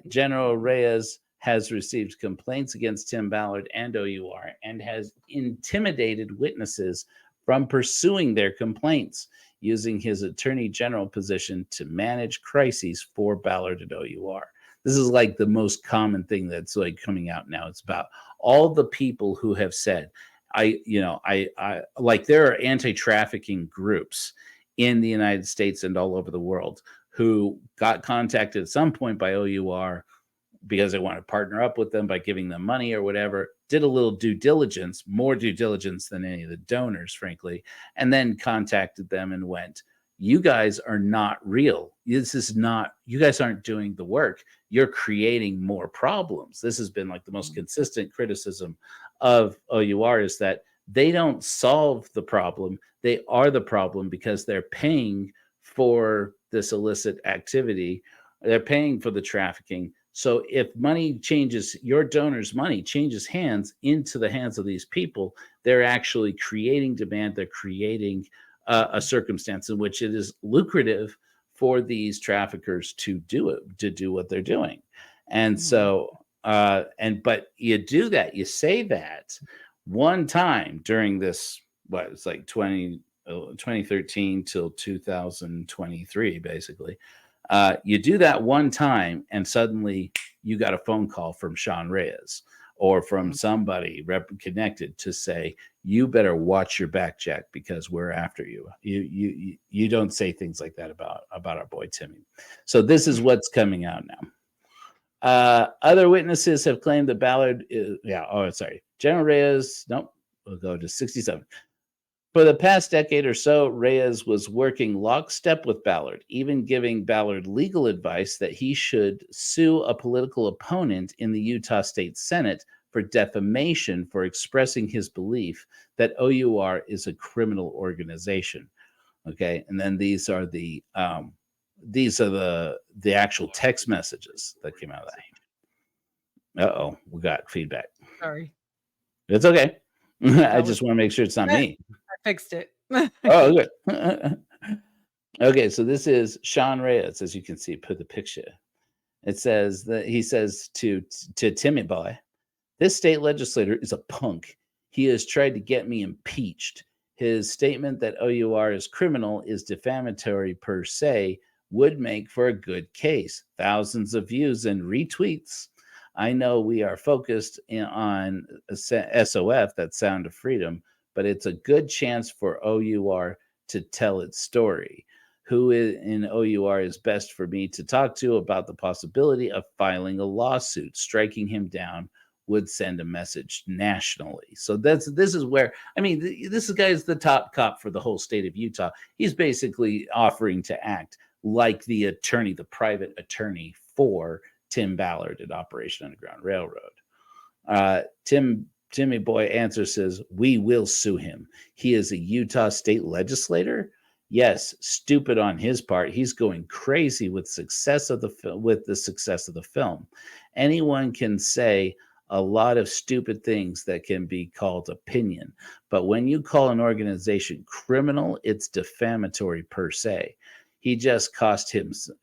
General Reyes has received complaints against Tim Ballard and OUR and has intimidated witnesses from pursuing their complaints, using his attorney general position to manage crises for Ballard and OUR. This is like the most common thing that's like coming out now. It's about all the people who have said, I like, there are anti-trafficking groups in the United States and all over the world who got contacted at some point by OUR because they want to partner up with them by giving them money or whatever, did a little due diligence, more due diligence than any of the donors, frankly, and then contacted them and went, you guys are not real. This is not, you guys aren't doing the work. You're creating more problems. This has been like the most consistent criticism of OUR, is that they don't solve the problem. They are the problem because they're paying for this illicit activity. They're paying for the trafficking. So if money changes, your donors' money changes hands into the hands of these people, they're actually creating demand. They're creating a circumstance in which it is lucrative for these traffickers to do what they're doing. And so, but you do that, you say that one time during this, it's like 2013 till 2023, basically. You do that one time, and suddenly you got a phone call from Sean Reyes or from somebody connected to say, you better watch your back, Jack, because we're after you. You don't say things like that about our boy Timmy. So this is what's coming out now. Other witnesses have claimed that Ballard General Reyes, we'll go to 67. For the past decade or so, Reyes was working lockstep with Ballard, even giving Ballard legal advice that he should sue a political opponent in the Utah State Senate for defamation for expressing his belief that OUR is a criminal organization. Okay, and then these are the actual text messages that came out of that. Uh-oh, we got feedback. Sorry. It's okay. I just want to make sure it's not me. I fixed it. Oh, good. Okay, so this is Sean Reyes, as you can see, put the picture. It says that he says to Timmy Boy, this state legislator is a punk. He has tried to get me impeached. His statement that OUR is criminal is defamatory per se, would make for a good case. Thousands of views and retweets. I know we are focused on SOF, that Sound of Freedom, but it's a good chance for OUR to tell its story. Who in OUR is best for me to talk to about the possibility of filing a lawsuit? Striking him down would send a message nationally. So this is where, I mean, this guy is the top cop for the whole state of Utah. He's basically offering to act like the attorney, the private attorney for Tim Ballard at Operation Underground Railroad. Timmy Boy answer says, we will sue him. He is a Utah state legislator. Yes, stupid on his part. He's going crazy with the success of the film. Anyone can say a lot of stupid things that can be called opinion, but when you call an organization criminal, it's defamatory per se. He just cost himself.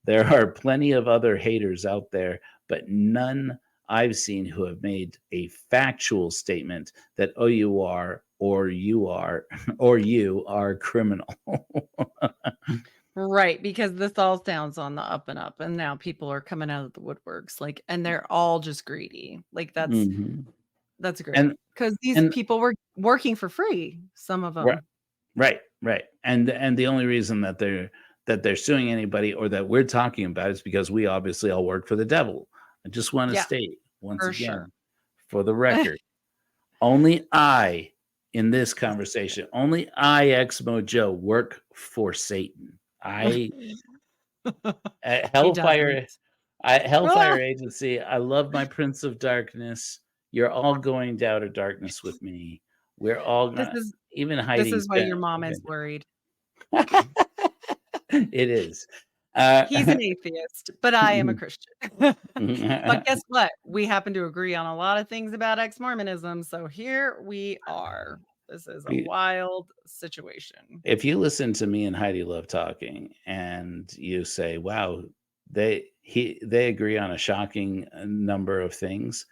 There are plenty of other haters out there, but none I've seen who have made a factual statement that OUR or you are criminal. Right, because this all sounds on the up and up, and now people are coming out of the woodworks, like, and they're all just greedy. Like that's Mhm. great And because these and people were working for free. Some of right, them. right. And the only reason that they're suing anybody or that we're talking about is because we obviously all work for the devil. I just want to Yeah, state once for again, sure. for the record, only I in this conversation, only I, Exmo Joe, work for Satan. I at He doesn't. Hellfire Agency. I love my Prince of Darkness. You're all going to outer darkness with me. We're all This gonna. is Even this Heidi's is why your mom is worried. It is. He's an atheist, but I am a Christian. But guess what? We happen to agree on a lot of things about ex-Mormonism, so here we are. This is a wild situation. If you listen to me and Heidi Love talking, and you say, "Wow, they agree on a shocking number of things,"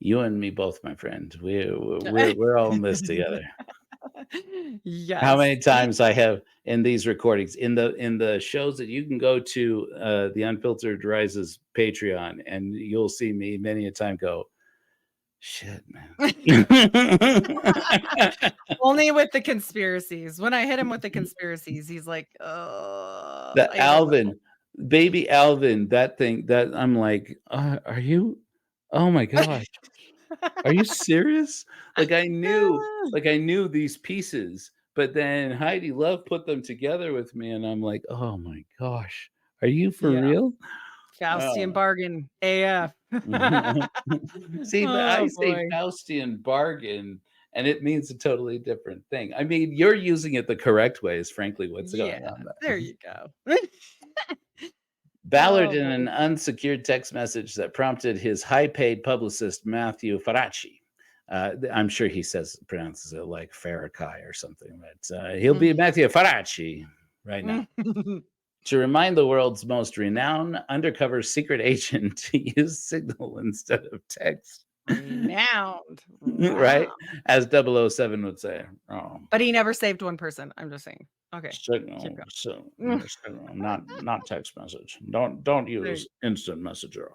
you and me both, my friend. We're all in this together. How many Yes. times I have in these recordings, in the shows that you can go to the Unfiltered Rises Patreon, and you'll see me many a time go, shit, man. Only with the conspiracies. When I hit him with the conspiracies, he's like, The I don't know. Alvin, baby Alvin, that thing that I'm like, are you? Oh my gosh. Are you serious? Like I knew these pieces, but then Heidi Love put them together with me, and I'm like, oh my gosh, are you for Yeah. real? Faustian Oh. bargain AF. See, but I Oh say boy. Faustian bargain, and it means a totally different thing. I mean, you're using it the correct way, is frankly what's Yeah, going on there there. you go. Ballard, Oh in boy. an unsecured text message that prompted his high-paid publicist Matthew Faraci. I'm sure he pronounces it like Farrakhan or something, but he'll be Matthew Faraci right now. To remind the world's most renowned undercover secret agent to use Signal instead of text. Renowned. Right? Wow. As 007 would say. Oh. But he never saved one person. I'm just saying. Okay. Signal, going. not text message. Don't There use instant messenger.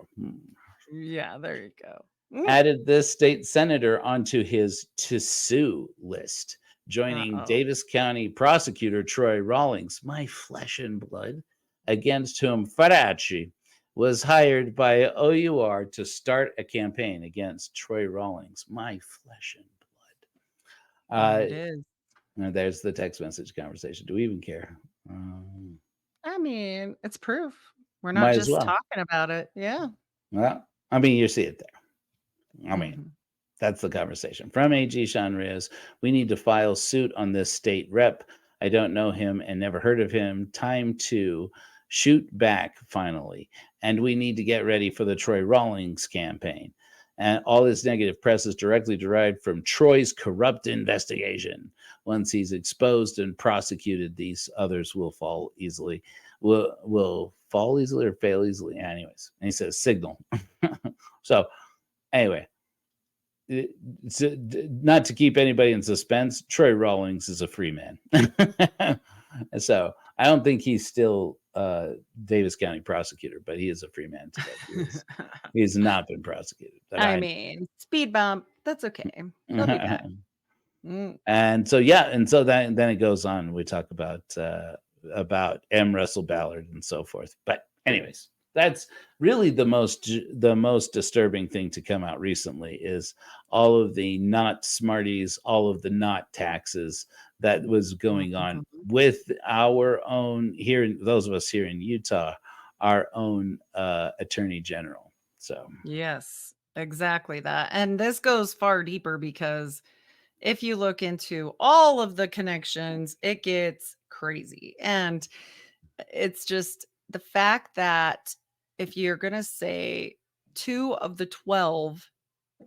Yeah, there you go. Added this state senator onto his to sue list, joining Uh-oh. Davis County prosecutor Troy Rawlings, my flesh and blood, against whom Faraci was hired by OUR to start a campaign against Troy Rawlings, my flesh and blood. There it is. There's the text message conversation. Do we even care? I mean, it's proof. We're not Might as just well. talking about it. Yeah. Well, I mean, you see it there. I mean, Mhm. that's the conversation. From AG Sean Reyes, we need to file suit on this state rep. I don't know him and never heard of him. Time to shoot back finally. And we need to get ready for the Troy Rawlings campaign. And all this negative press is directly derived from Troy's corrupt investigation. Once he's exposed and prosecuted, these others will fall easily. Will fall easily or fail easily. Anyways, and he says Signal. So anyway, not to keep anybody in suspense, Troy Rawlings is a free man. So I don't think he's still Davis County prosecutor, but he is a free man today. He's not been prosecuted. I mean, speed bump. That's okay. He'll be back. And so then it goes on. We talk about M. Russell Ballard and so forth. But anyways, that's really the most disturbing thing to come out recently is all of the not smarties, all of the not taxes that was going on with our own here, those of us here in Utah, our own attorney general. So yes, exactly that. And this goes far deeper because if you look into all of the connections, it gets crazy. And it's just the fact that if you're going to say 2 of the 12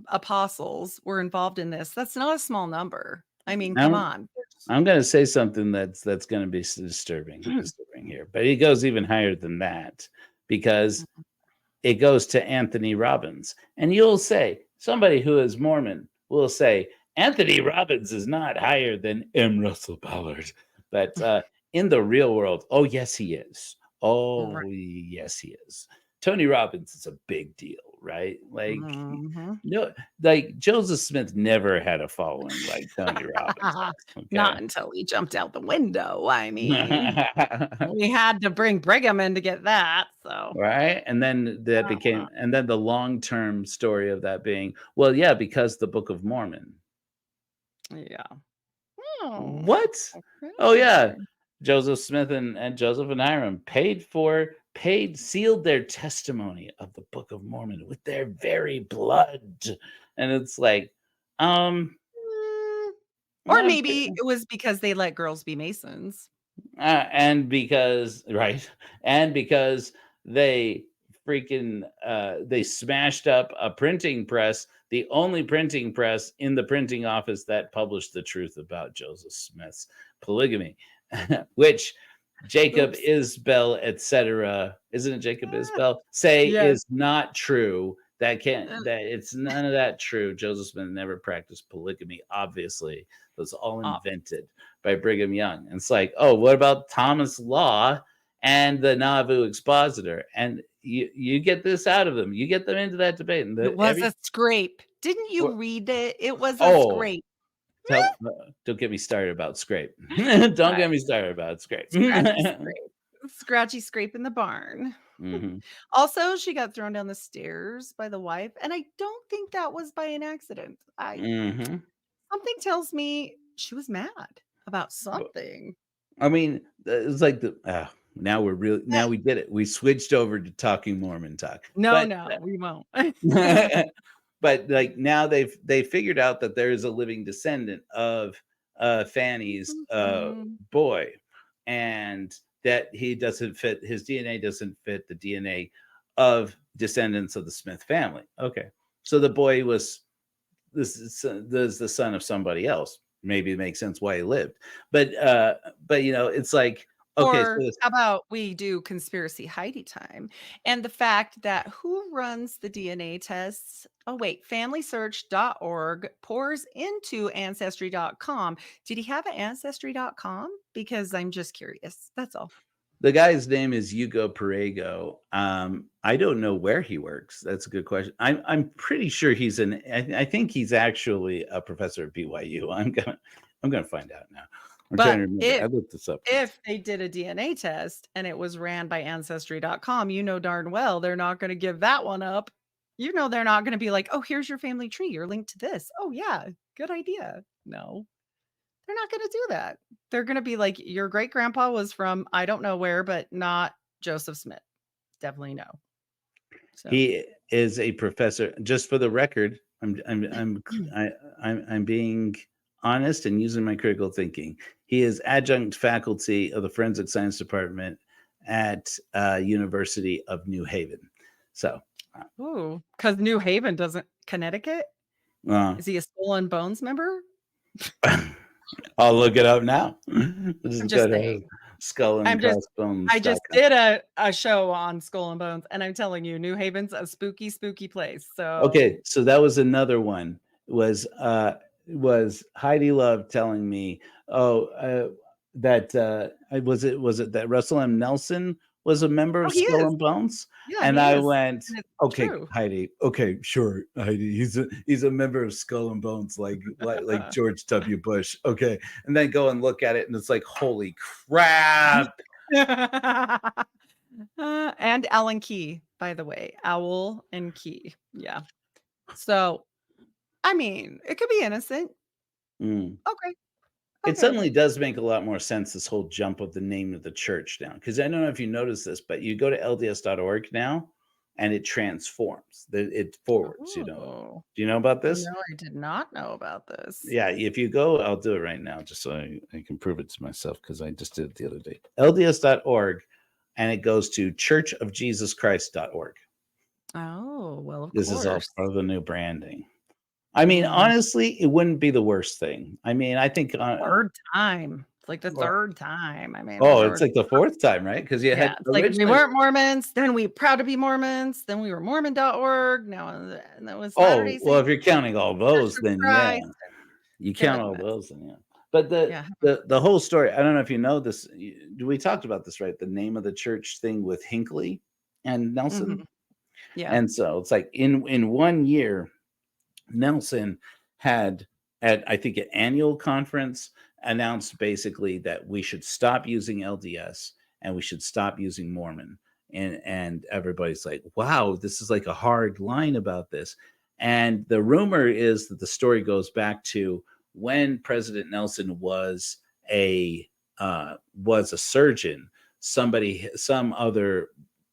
apostles were involved in this, that's not a small number. I mean, come on. I'm going to say something that's going to be disturbing here, but it goes even higher than that because it goes to Anthony Robbins. And you'll say, somebody who is Mormon will say, Anthony Robbins is not higher than M. Russell Ballard. But in the real world, oh, yes, he is. Oh, yes, he is. Tony Robbins is a big deal, right? Like, no, like Joseph Smith never had a following like Tony Robbins. Okay? Not until he jumped out the window. I mean, we had to bring Brigham in to get that. So right, and then that became, and then the long-term story of that being, well, yeah, because the Book of Mormon. Yeah. What? Oh yeah, Joseph Smith and Joseph and Hiram sealed their testimony of the Book of Mormon with their very blood, and it's like, or maybe it was because they let girls be Masons, and because they freaking they smashed up a printing press, the only printing press in the printing office that published the truth about Joseph Smith's polygamy, which Jacob Isbell, etc., isn't it Jacob Isbell, say is not true. That it's none of that true. Joseph Smith never practiced polygamy. Obviously, it was all invented by Brigham Young. And it's like, oh, what about Thomas Law and the Nauvoo Expositor? And you get this out of them. You get them into that debate. And it was a scrape. Didn't you read it? It was a scrape. Don't get me started about scrape. Don't get me started about scrape. Scratchy scrape in the barn. Also, she got thrown down the stairs by the wife, and I don't think that was by an accident. Something tells me she was mad about something. I mean, it's like now we did it. We switched over to talking Mormon talk. No, we won't. But like now they figured out that there is a living descendant of Fanny's boy, and that his DNA doesn't fit the DNA of descendants of the Smith family. Okay, so the boy was the son of somebody else. Maybe it makes sense why he lived, but it's like, okay, or how about we do conspiracy Heidi time, and the fact that who runs the DNA tests? Oh wait, FamilySearch.org pours into Ancestry.com. Did he have an Ancestry.com? Because I'm just curious. That's all. The guy's name is Hugo Perego. I don't know where he works. That's a good question. I'm pretty sure I think he's actually a professor at BYU. I'm gonna find out now. I'm trying to remember. I looked this up. If they did a DNA test and it was ran by Ancestry.com, you know darn well they're not going to give that one up. You know they're not going to be like, oh, here's your family tree. You're linked to this. Oh, yeah, good idea. No, they're not going to do that. They're going to be like, your great grandpa was from I don't know where, but not Joseph Smith. Definitely no. So. He is a professor. Just for the record, I'm being honest and using my critical thinking. He is adjunct faculty of the Forensic Science Department at University of New Haven. So, because New Haven doesn't Connecticut. Is he a Skull and Bones member? I'll look it up now. Skull and Crossbones. I just did a show on Skull and Bones, and I'm telling you, New Haven's a spooky, spooky place. So okay, so that was another one. Was Heidi Love telling me, that was it that Russell M. Nelson was a member Oh, of he Skull is. and Bones? Yeah, And he I is. went, And it's okay, true. Heidi. Okay, sure, Heidi. He's a member of Skull and Bones, like George W. Bush. Okay, and then go and look at it, and it's like, holy crap! And Alan Key, by the way. Owl and Key. Yeah. So, I mean, it could be innocent. Mm. Okay. It Okay. suddenly does make a lot more sense, this whole jump of the name of the church now. Because I don't know if you noticed this, but you go to LDS.org now, and it transforms. It forwards. Oh. Do you know about this? No, I did not know about this. Yeah, if you go, I'll do it right now, just so I can prove it to myself, because I just did it the other day. LDS.org, and it goes to churchofjesuschrist.org. Oh, well, of This is all course. part of the new branding. I mean, Mhm. honestly, it wouldn't be the worst thing. I mean, I think Third time. It's like the well, third time. I mean, we've oh, it's already like the fourth time, right? Because you had yeah, it's like we originally. weren't Mormons, then we proud to be Mormons, then we were Mormon.org, now and that was Oh, Latter-day well, Saints, if you're counting all Church those, of then yeah, Christ, you count all goodness. those, then yeah. But the Yeah. the the whole story, I don't know if you know this. We talked about this, right? The name of the church thing with Hinckley and Nelson, Mhm. Yeah. and so it's like in 1 year, Nelson had at I think an annual conference announced basically that we should stop using LDS and we should stop using Mormon. And everybody's like, wow, this is like a hard line about this. And the rumor is that the story goes back to when President Nelson was a surgeon. Some other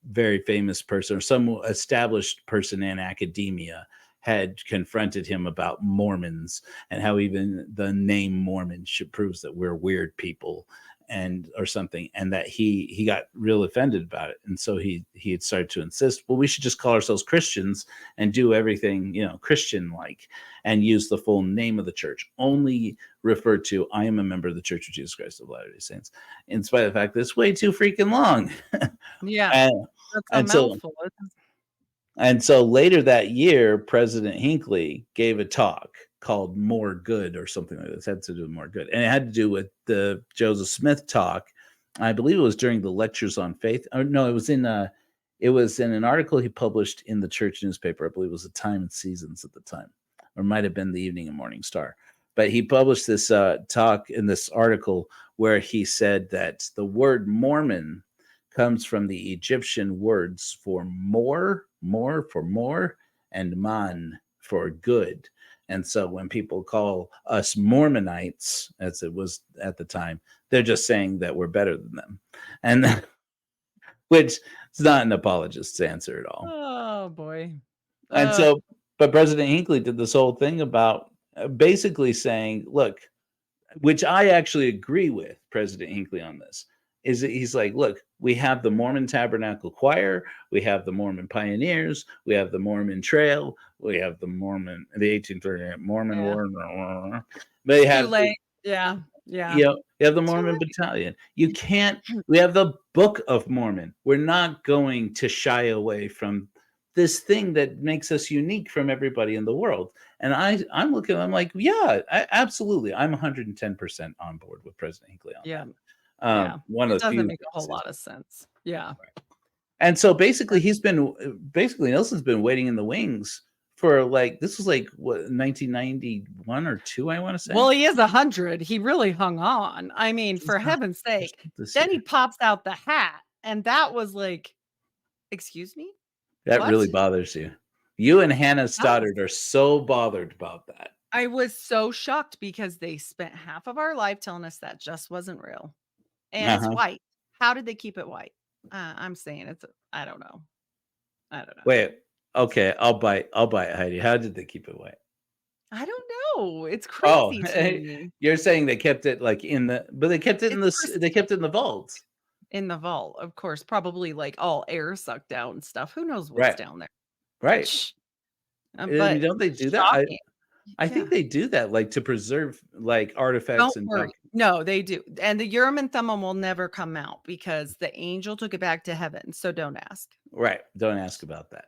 very famous person or some established person in academia had confronted him about Mormons and how even the name Mormon should proves that we're weird people and or something, and that he got real offended about it, and so he had started to insist, well, we should just call ourselves Christians and do everything Christian like, and use the full name of the church, only refer to I am a member of the Church of Jesus Christ of Latter-day Saints, in spite of the fact that it's way too freaking long. Yeah. and That's a and so mouthful. and so later that year, President Hinckley gave a talk called More Good or something like this. It had to do with More Good. And it had to do with the Joseph Smith talk. I believe it was during the lectures on faith. Or no, it was in an article he published in the church newspaper. I believe it was the Time and Seasons at the time, or might have been the Evening and Morning Star. But he published this talk in this article where he said that the word Mormon comes from the Egyptian words for more for more, and man for good. And so when people call us Mormonites, as it was at the time, they're just saying that we're better than them. And which is not an apologist's answer at all. Oh boy. And Uh so, but President Hinckley did this whole thing about basically saying, look, which I actually agree with President Hinckley on this, is that he's like, look, we have the Mormon Tabernacle Choir, we have the Mormon Pioneers, we have the Mormon Trail, we have the 1838 Mormon yeah. War. They Too have, late. Yeah. Yeah. you have the Too Mormon late. Battalion. You can't, we have the Book of Mormon. We're not going to shy away from this thing that makes us unique from everybody in the world. And I'm looking, I'm like, yeah, absolutely. I'm 110% on board with President Hinckley on Yeah. that. Yeah. One It of the doesn't few make a whole things. lot of sense. Yeah. And so basically Nelson's been waiting in the wings for this was what, 1991 or 2, I want to say. Well, he is 100. He really hung on. I mean, He's for not heaven's sake. this Then he year. pops out the hat, and that was like, excuse me? That What? really bothers you. You and Hannah Does. Stoddard are so bothered about that. I was so shocked because they spent half of our life telling us that just wasn't real. And it's Uh-huh. white. How did they keep it white? I'm saying I don't know. I don't know. Wait, okay, I'll bite, Heidi. How did they keep it white? I don't know. It's Oh, crazy to me. you're saying they kept it but they kept it in It's they kept it in the vault. in the vault, of course, probably like all air sucked out and stuff. Who knows what's Right, down there? right. Shh. I mean, But don't they do that? shocking. I Yeah. think they do that, to preserve artifacts Don't and worry. No, they do. And the Urim and Thummim will never come out because the angel took it back to heaven. So don't ask. right. Don't ask about that,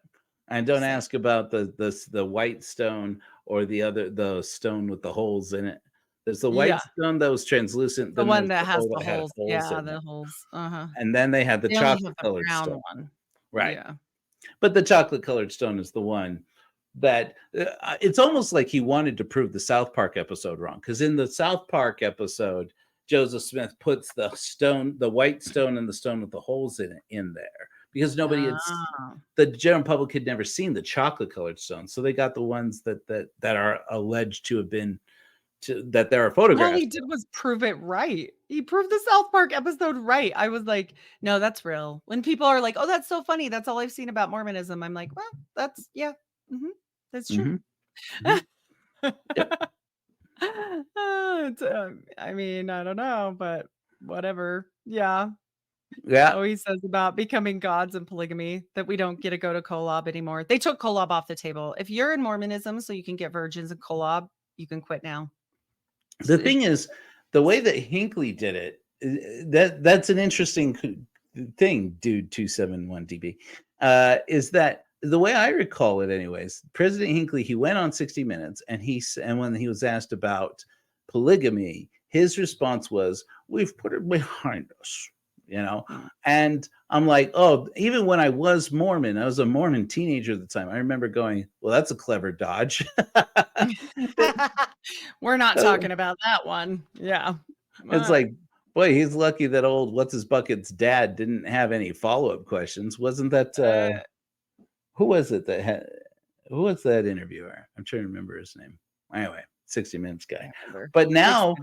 and don't Just saying. ask about the white stone or the stone with the holes in it. There's the white Yeah. stone that was translucent, The then one there's that the has hole the that had holes. holes Yeah, in the it, holes. Uh-huh. and then they had the They only have the chocolate-colored brown stone. one. Right. Yeah. But the chocolate-colored stone is the one that, it's almost like he wanted to prove the South Park episode wrong, because in the South Park episode, Joseph Smith puts the white stone and the stone with the holes in it in there, because Ah. the general public had never seen the chocolate-colored stone, so they got the ones that are alleged to have been that there are All photographs he did was prove it right. He proved the South Park episode right. I was like, "No, that's real." When people are like, "Oh, that's so funny. That's all I've seen about Mormonism." I'm like, "Well, that's yeah. Mhm. That's of. true." Mhm, mhm. Yep. I mean, I don't know, but whatever. Yeah. Yeah. Oh, he says about becoming gods and polygamy that we don't get to go to Kolob anymore. They took Kolob off the table. If you're in Mormonism, so you can get virgins in Kolob, you can quit now. The thing is, the way that Hinckley did it, that's an interesting thing, dude. 271 DB, is that the way I recall it, anyways? President Hinckley, he went on 60 Minutes, and when he was asked about polygamy, his response was, "We've put it behind us," you know. Mm. And I'm like, oh, even when I was Mormon, I was a Mormon teenager at the time. I remember going, well, that's a clever dodge. We're not So, talking about that one. Yeah. it's like, boy, he's lucky that old what's his bucket's dad didn't have any follow-up questions. Wasn't that Uh, who was it that had who was that interviewer? I'm trying to remember his name. Anyway, 60 Minutes guy. can't remember. But 60 now,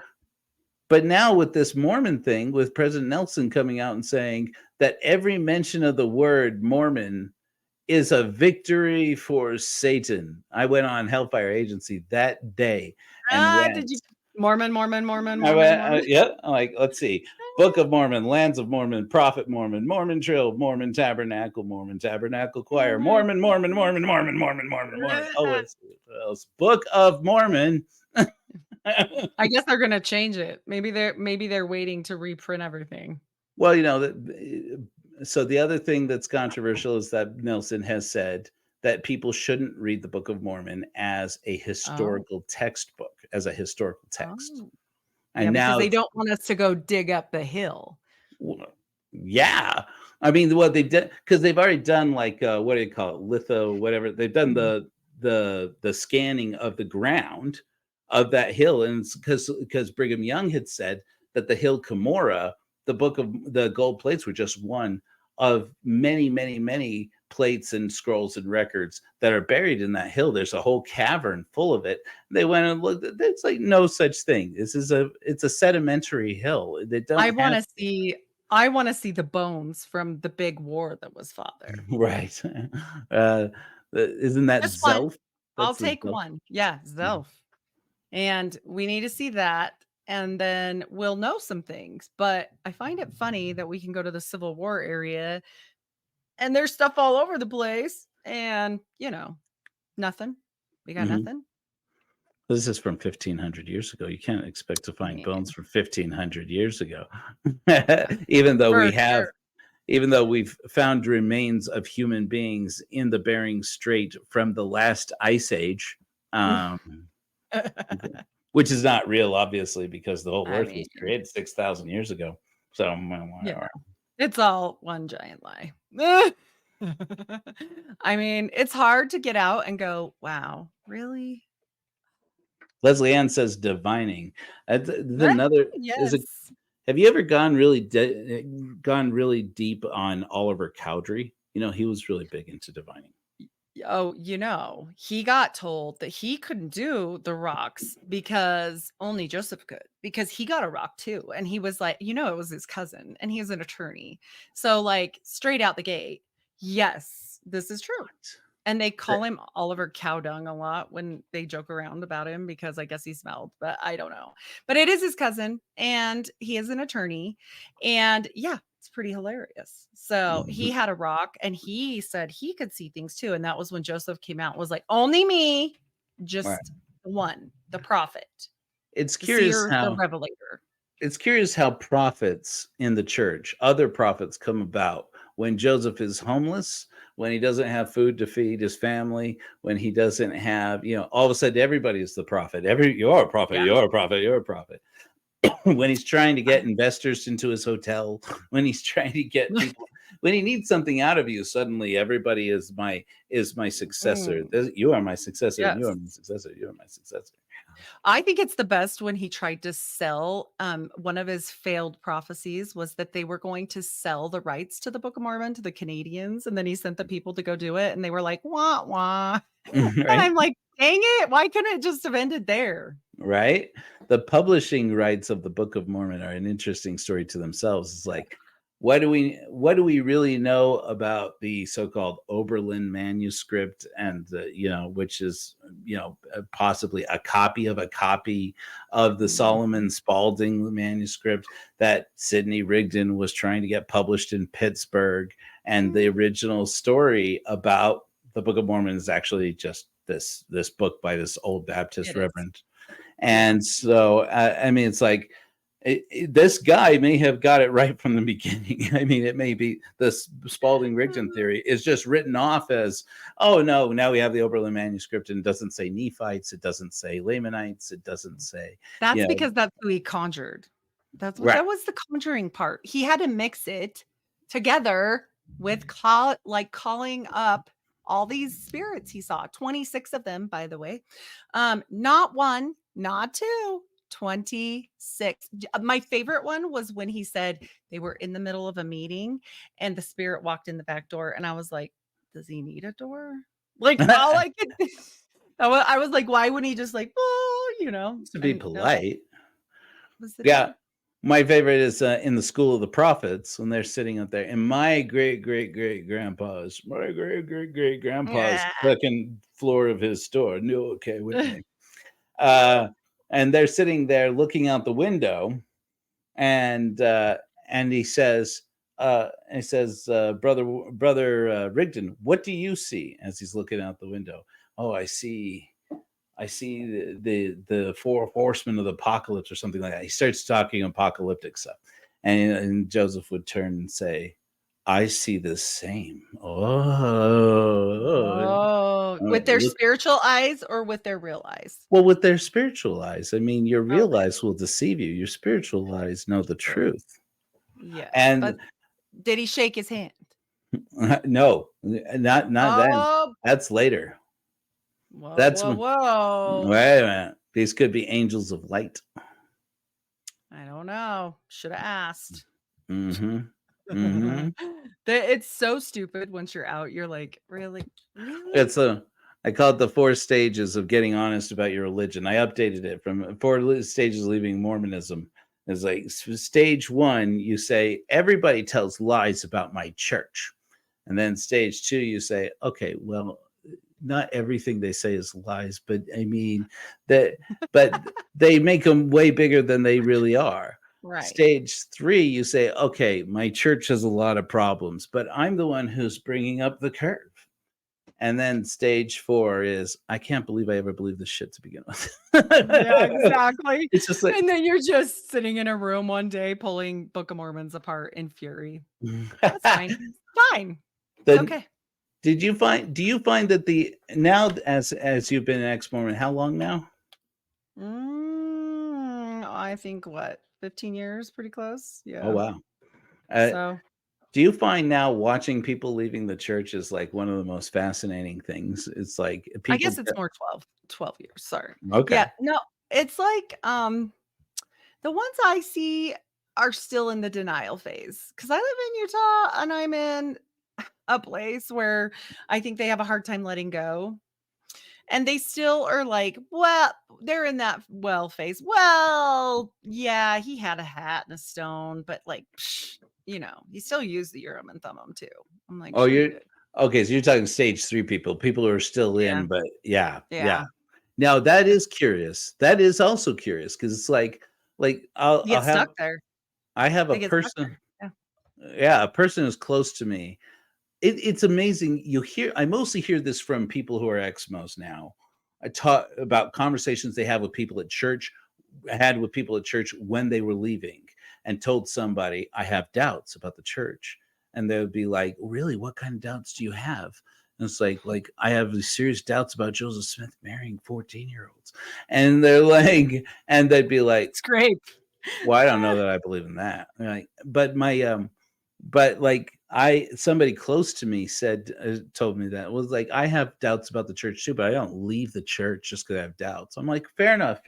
but now with this Mormon thing, with President Nelson coming out and saying that every mention of the word Mormon is a victory for Satan. I went on Hellfire Agency that day and Did you went. Mormon, Mormon, Mormon, I Mormon, went, Mormon? yeah. I'm like, let's see. Book of Mormon, Lands of Mormon, Prophet Mormon, Mormon Trill, Mormon Tabernacle Choir, Mormon, Mormon, Mormon, Mormon, Mormon, Mormon, Mormon. Oh, it's Book of Mormon. I guess they're gonna change it. Maybe they're waiting to reprint everything. Well, so the other thing that's controversial is that Nelson has said that people shouldn't read the Book of Mormon as a Oh. historical textbook, as a historical text. Oh. Yeah, And because now, they don't want us to go dig up the hill. yeah, I mean, what they did, because they've already done, like, what do you call it, litho, whatever. They've done Mhm. the scanning of the ground of that hill, and it's because Brigham Young had said that the hill Cumorah, the book of the gold plates, were just one of many, many, many plates and scrolls and records that are buried in that hill. There's a whole cavern full of it. They went and looked. It's like no such thing. It's a sedimentary hill. They I don't have. wanna see I wanna see the bones from the big war that was fought there. Right. Uh, isn't that Just one. Zelf? I'll That's the take Zelf. one. Yeah, Mhm. Zelf. And we need to see that, and then we'll know some things, but I find it funny that we can go to the Civil War area, and there's stuff all over the place, and, nothing. We got Mhm. nothing. This is from 1,500 years ago. You can't expect to I find mean, bones from 1,500 years ago. yeah, Even though for sure. we've found remains of human beings in the Bering Strait from the last ice age, um, which is not real, obviously, because the whole I Earth mean, was created 6,000 years ago. So, you know, whatever. it's all one giant lie. I mean, it's hard to get out and go, "Wow, really?" Leslie Ann says divining. That's Eh, another. Is it? yes. Have you ever gone really deep on Oliver Cowdery? He was really big into divining. Oh, he got told that he couldn't do the rocks because only Joseph could, because he got a rock too. And he was like, it was his cousin and he was an attorney. So, like, straight out the gate, yes, this is true. And they call him Oliver Cowdung a lot when they joke around about him because I guess he smelled, but I don't know. But it is his cousin and he is an attorney. And yeah, it's pretty hilarious. So he Mhm. had a rock and he said he could see things too. And that was when Joseph came out and was like, only me, Right. just the one, the prophet, It's the curious seer, the how revelator. prophets in the church, other prophets, come about when Joseph is homeless, when he doesn't have food to feed his family, when he doesn't have, all of a sudden everybody is the prophet. You're a prophet, Yeah. you're a prophet, you're a prophet. When he's trying to get investors into his hotel, when he's trying to get people, when he needs something out of you, suddenly everybody is my successor. You are my successor, and you are Yes. my successor, you are my successor. I think it's the best when he tried to sell, one of his failed prophecies was that they were going to sell the rights to the Book of Mormon to the Canadians, and then he sent the people to go do it, and they were like, "Wah, wah." And Right? I'm like, "Dang it, why couldn't it just have ended there?" Right? The publishing rights of the Book of Mormon are an interesting story to themselves. It's like, what do we really know about the so-called Oberlin manuscript, and which is possibly a copy of the Solomon Spaulding manuscript that Sidney Rigdon was trying to get published in Pittsburgh, and the original story about the Book of Mormon is actually just this book by this old Baptist reverend. And so, I mean, it's like this guy may have got it right from the beginning. I mean, it may be this Spalding-Rigdon theory is just written off as, oh no, now we have the Oberlin manuscript, and it doesn't say Nephites, it doesn't say Lamanites, it doesn't say. That's because that's who he conjured. That was the conjuring part. He had to mix it together with calling up all these spirits he saw. 26 of them, by the way. Not one, not two, 26. My favorite one was when he said they were in the middle of a meeting and the spirit walked in the back door, and I was like, does he need a door? Like, all I could I was like, why wouldn't he just To be polite. Was the Yeah. door. My favorite is in the School of the Prophets, when they're sitting up there, and my great grandpa's second floor of his store. No, okay with me. And they're sitting there looking out the window, and he says, brother Rigdon, what do you see? As he's looking out the window. Oh, I see the four horsemen of the apocalypse, or something like that. He starts talking apocalyptic stuff, and Joseph would turn and say, I see the same. With their spiritual eyes or with their real eyes? Well, with their spiritual eyes. I mean, your real Okay. eyes will deceive you. Your spiritual eyes know the truth. Yes. And But did he shake his hand? no, not then. That's later. Whoa, That's whoa. Wait a minute. These could be angels of light. I don't know. Should have asked. Mm-hmm. Mm-hmm. It's so stupid. Once you're out, you're like, really? I call it the 4 stages of getting honest about your religion. I updated it from 4 stages of leaving Mormonism. It's like stage 1, you say, everybody tells lies about my church. And then stage 2, you say, okay, well, not everything they say is lies, but I mean but they make them way bigger than they really are. Right. Stage 3, you say, okay, my church has a lot of problems, but I'm the one who's bringing up the curve. And then stage 4 is, I can't believe I ever believed this shit to begin with. Yeah, exactly. It's just like, and then you're just sitting in a room one day pulling Book of Mormons apart in fury. That's fine. Fine. Okay. Do you find that now, as you've been an ex-Mormon, how long now? I think 15 years, pretty close. Yeah. Oh wow. So do you find now watching people leaving the church is like one of the most fascinating things? It's like people, I guess it's more 12 years. Sorry. Okay. Yeah. No, it's like the ones I see are still in the denial phase, because I live in Utah and I'm in a place where I think they have a hard time letting go. And they still are like, well, they're in that phase. Well, yeah, he had a hat and a stone, but like, you still use the Urim and Thummim too. I'm like, oh, sure you're okay. So you're talking stage 3 people who are still in, but yeah. Now that is curious. That is also curious, because it's like I'll get have stuck there. I have a person. Yeah, a person who's close to me. It's amazing. I mostly hear this from people who are Exmos now. I talk about conversations they have with people at church, when they were leaving, and told somebody, I have doubts about the church. and they would be like, really, what kind of doubts do you have? And it's like I have these serious doubts about Joseph Smith marrying 14-year-olds. And they're like, and they'd be like, It's great. well, I don't know that I believe in that. Like, but but like somebody close to me told me that was like, I have doubts about the church too, but I don't leave the church just because I have doubts. I'm like, fair enough.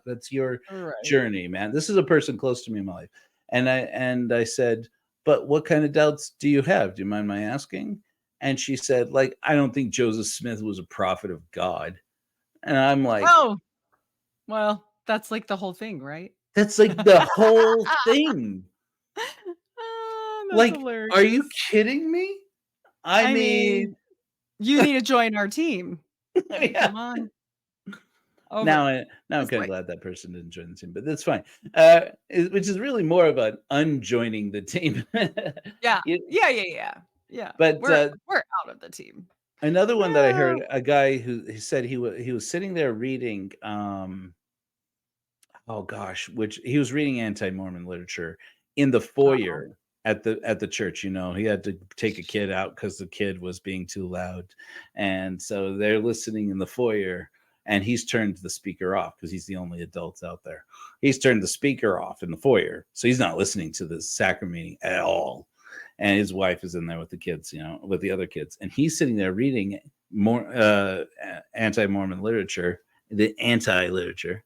That's your Right. journey, man. This is a person close to me in my life. And I said, but what kind of doubts do you have? Do you mind my asking? And she said, like, I don't think Joseph Smith was a prophet of God. And I'm like, Oh, well, that's like the whole thing, right? that's like the whole thing. That's Like, hilarious. are you kidding me? I mean, you need to join our team. Like, yeah. come on. Over. Now I'm This kind way. of glad that person didn't join the team, but that's fine. Which is really more of an unjoining the team. Yeah. You- Yeah. But We're out of the team. another one that I heard, No. a guy who he said he was sitting there reading, oh gosh, which he was reading anti-Mormon literature in the foyer at the church. You know, he had to take a kid out because the kid was being too loud, and so they're listening in the foyer. And he's turned the speaker off because he's the only adult out there. He's turned the speaker off in the foyer, so he's not listening to the sacrament meeting at all. And his wife is in there with the kids, you know, with the other kids, and he's sitting there reading more anti-Mormon literature, the anti-literature.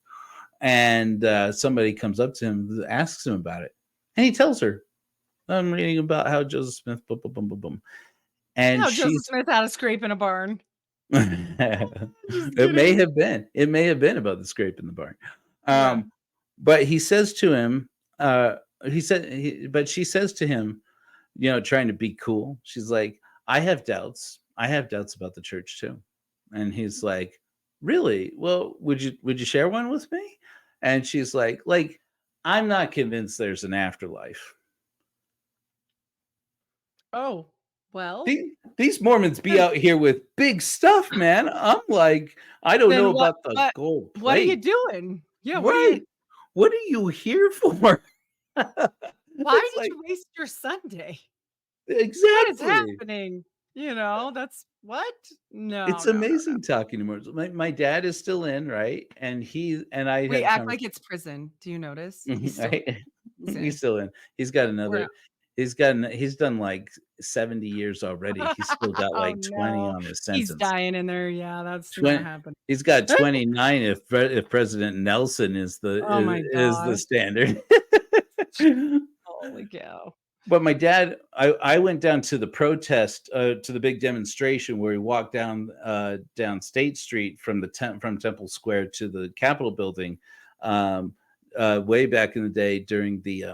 And somebody comes up to him, asks him about it, and he tells her, "I'm reading about how Joseph Smith, boom, boom, boom, boom, boom." And Joseph Smith had a scrape in a barn. it may have been. It may have been about the scrape in the barn. Yeah. But he says to him, but she says to him, you know, trying to be cool. She's like, I have doubts. I have doubts about the church too. And he's like, really? Well, would you share one with me? And she's like, I'm not convinced there's an afterlife. Oh, well. These Mormons be out here with big stuff, man. I'm like, I don't know about the gold plate. What are you doing? Yeah, right. What are you here for? Why did you waste your Sunday? Exactly. What is happening? You know, that's what? No. It's amazing talking to Mormons. My dad is still in, right? And we act like it's prison. Do you notice? He's still, he's still in. He's got another. He's done like 70 years already. He's still got like 20 on his sentence. He's dying in there. Yeah, that's not happening. He's got 29 if President Nelson is the standard. Holy cow. But my dad, I went down to the protest, to the big demonstration where he walked down State Street from from Temple Square to the Capitol building, way back in the day during the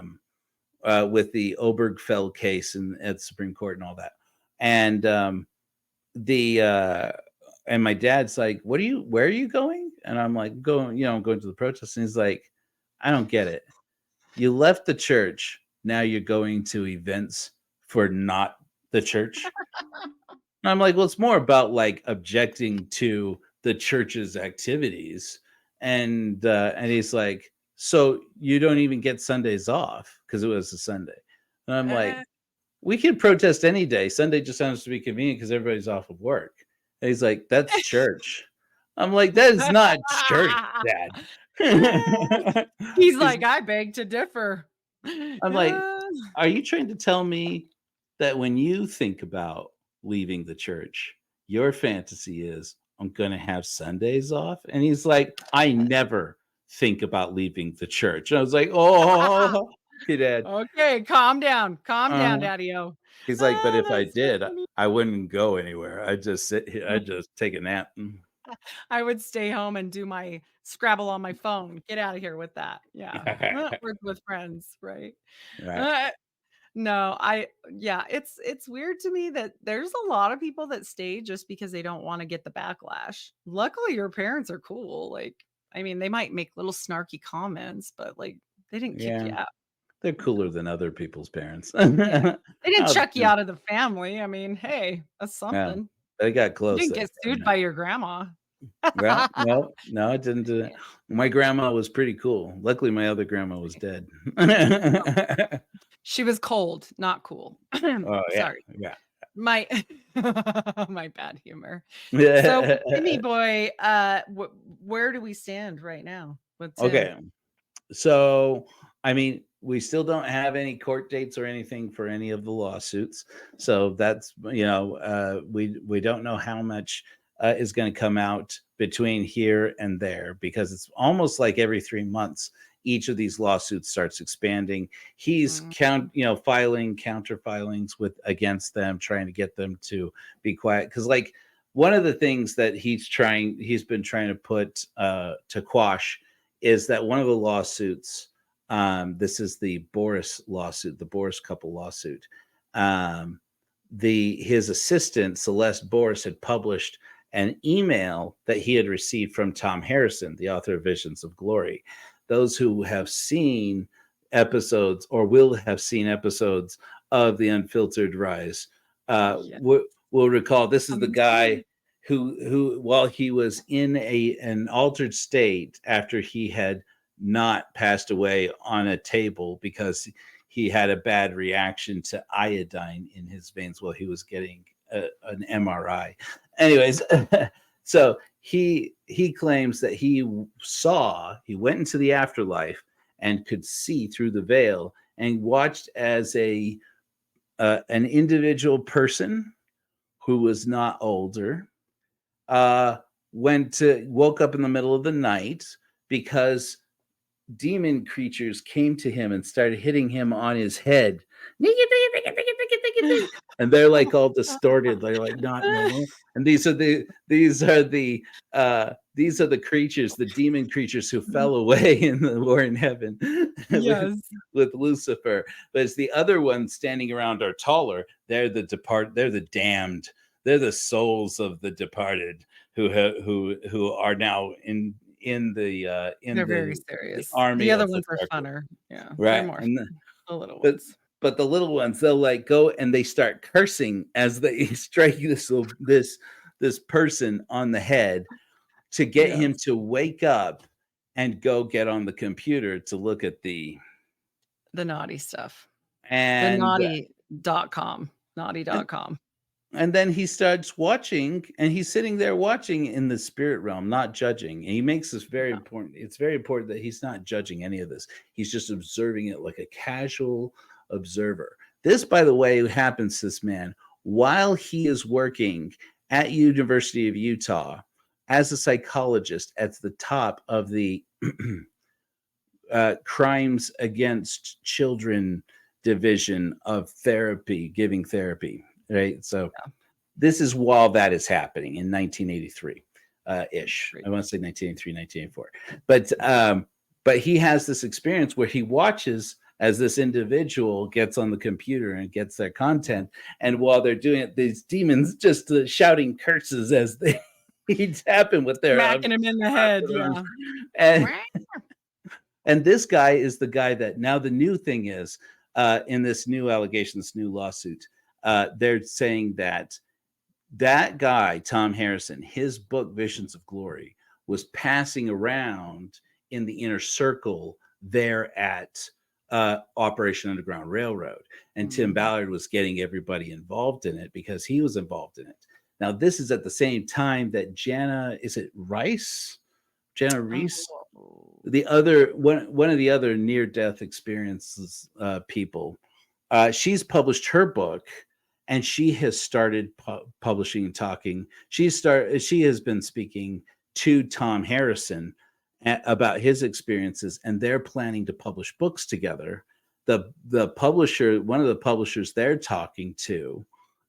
with the Obergefell case at the Supreme Court and all that. And and my dad's like, where are you going? And I'm like, I'm going to the protest. And he's like, I don't get it. You left the church. Now you're going to events for not the church. And I'm like, well, it's more about like objecting to the church's activities. And he's like, so you don't even get Sundays off because it was a Sunday. And I'm like, we can protest any day. Sunday just happens to be convenient because everybody's off of work. And he's like, that's church. I'm like, that is not church, Dad. He's like, I beg to differ. I'm like, are you trying to tell me that when you think about leaving the church, your fantasy is I'm going to have Sundays off? And he's like, I never think about leaving the church. And I was like, oh, okay, Dad. Okay, calm down, Daddy-o. He's like, but if I did, I wouldn't go anywhere. I'd just sit here. I'd just take a nap. I would stay home and do my Scrabble on my phone. Get out of here with that. Yeah. Work with friends, right? No, it's weird to me that there's a lot of people that stay just because they don't want to get the backlash. Luckily, your parents are cool. Like, I mean, they might make little snarky comments, but like they didn't kick you out. They're cooler than other people's parents. They didn't chuck you out of the family. I mean, hey, that's something. They got close. You didn't get sued by your grandma. Well, no, it didn't do that. My grandma was pretty cool. Luckily, my other grandma was dead. She was cold, not cool. Oh yeah, Sorry. yeah. My my bad humor. So, Timmy boy, where do we stand right now with Tim? Okay. So, I mean, we still don't have any court dates or anything for any of the lawsuits. So that's, we don't know how much is going to come out between here and there, because it's almost like every 3 months each of these lawsuits starts expanding. He's filing counter filings with against them, trying to get them to be quiet, because like one of the things that he's been trying to put to quash is that one of the lawsuits, this is the Boris lawsuit, the Boris couple lawsuit. His assistant, Celeste Boris, had published an email that he had received from Tom Harrison, the author of Visions of Glory. Those who have seen episodes or will have seen episodes of The Unfiltered Rise will recall this is the guy who while he was in an altered state after he had not passed away on a table because he had a bad reaction to iodine in his veins while he was getting an MRI. Anyways, so he claims that he went into the afterlife and could see through the veil and watched as an individual person who was not older woke up in the middle of the night because demon creatures came to him and started hitting him on his head. And they're like all distorted. They're like not normal. And these are the creatures, the demon creatures who fell away in the war in heaven with Lucifer. But it's the other ones standing around are taller. They're the damned. They're the souls of the departed who are now in they're very serious. The army. The other ones are funner. Yeah. Right. They're more the little ones. But the little ones, they'll like go and they start cursing as they strike this person on the head to get him to wake up and go get on the computer to look at the naughty stuff. And the naughty.com. Naughty.com. And then he starts watching, and he's sitting there watching in the spirit realm, not judging. And he makes this very important. It's very important that he's not judging any of this. He's just observing it like a casual observer. This, by the way, happens to this man while he is working at University of Utah as a psychologist at the top of the crimes against children division of therapy, giving therapy. Right. So this is while that is happening in 1983 ish. I want to say 1983, 1984. But he has this experience where he watches as this individual gets on the computer and gets their content. And while they're doing it, these demons just shouting curses as they tap him with their smacking him in the head. Yeah. And this guy is the guy that now the new thing is in this new allegation, this new lawsuit. They're saying that guy, Tom Harrison, his book, Visions of Glory, was passing around in the inner circle there at Operation Underground Railroad. And Tim Ballard was getting everybody involved in it because he was involved in it. Now, this is at the same time that Jana Reese, the other one of the other near-death experiences people, she's published her book. And she has started publishing and talking. She has been speaking to Tom Harrison about his experiences, and they're planning to publish books together. The publisher, one of the publishers they're talking to,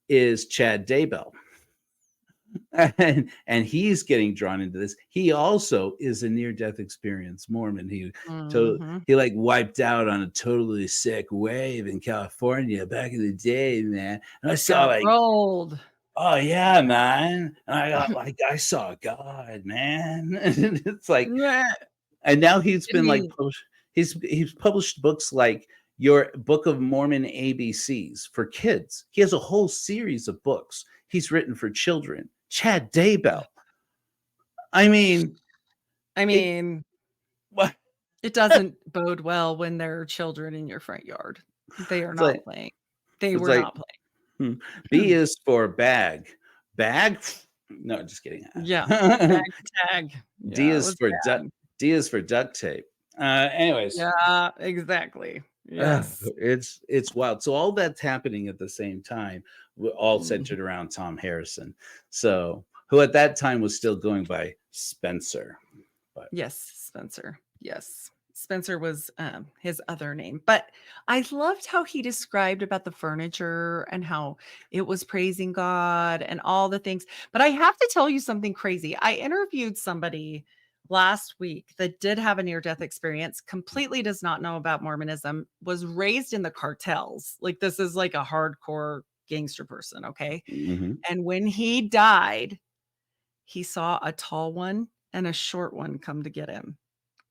is Chad Daybell, and he's getting drawn into this. He also is a near-death experience Mormon. He like wiped out on a totally sick wave in California back in the day, man. And I saw like rolled. Oh yeah, man. And I got like I saw God, man. And it's like, and now he's been like he's published books like Your Book of Mormon ABCs for kids. He has a whole series of books he's written for children. Chad Daybell. I mean, I it mean, what it doesn't bode well when there are children in your front yard. They are it's not like playing. They it's were like not hmm, B playing. is for bag. Bag? No, just kidding. Yeah. Bag tag. D Yeah, it is was for bad. D is for duct tape. Anyways, Yeah, exactly. Yes. it's wild. So all that's happening at the same time, all Mhm. centered around Tom Harrison. So who at that time was still going by Spencer. But Yes, Spencer. Yes. Spencer was his other name. But I loved how he described about the furniture and how it was praising God and all the things. But I have to tell you something crazy. I interviewed somebody last week that did have a near death experience, completely does not know about Mormonism, was raised in the cartels. Like this is like a hardcore gangster person. Okay. mhm. And when he died, he saw a tall one and a short one come to get him.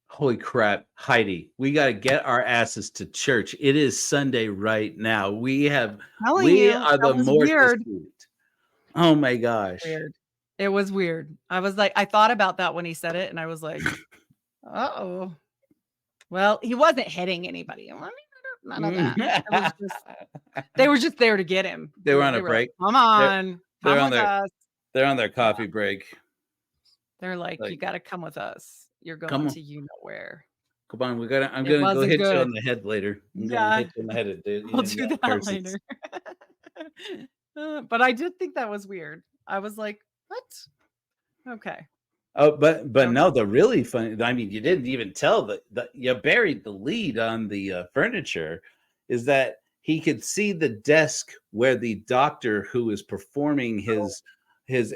Holy crap, Heidi, we got to get our asses to church. It is Sunday right now. Telling We you, are that the was more weird. pursuit. Oh my gosh. Weird. It was weird. I was like, I thought about that when he said it, and I was like, "Uh-oh." Well, he wasn't hitting anybody. I mean, none of that. It was just they were just there to get him. They were on They a were like, break. "Come They're on, they're come on with their us." they're on their Yeah. coffee break. They're like, "You Like, gotta come with us. You're come going on, to you know where." come on. I'm It gonna go wasn't hit you on good. the head later. I'm gonna Yeah, hit you on the head I'll in do that curses. later. But I did think that was weird. I was like, "What? Okay. Oh, but Okay." no, the really funny. I mean, you didn't even tell that you buried the lead on the furniture. Is that he could see the desk where the doctor who is performing his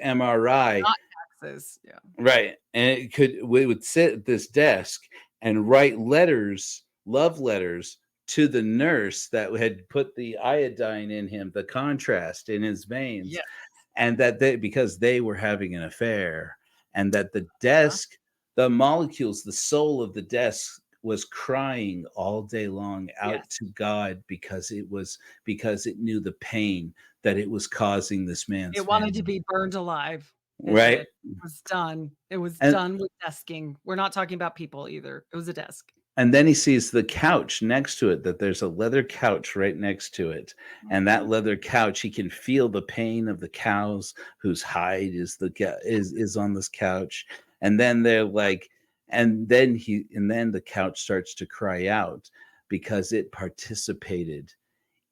MRI, Not taxes. Yeah. right, and we would sit at this desk and write letters, love letters to the nurse that had put the iodine in him, the contrast in his veins, Yeah. and that because they were having an affair, and that the desk, the molecules, the soul of the desk was crying all day long out Yes. to God because it knew the pain that it was causing this man's It wanted to family, be burned alive. It did. right? It was done. It was And done with desking. We're not talking about people either. It was a desk. And then he sees the couch next to it, that there's a leather couch right next to it. And that Mhm. leather couch, he can feel the pain of the cows whose hide is on this couch. And then they're like, and then the couch starts to cry out because it participated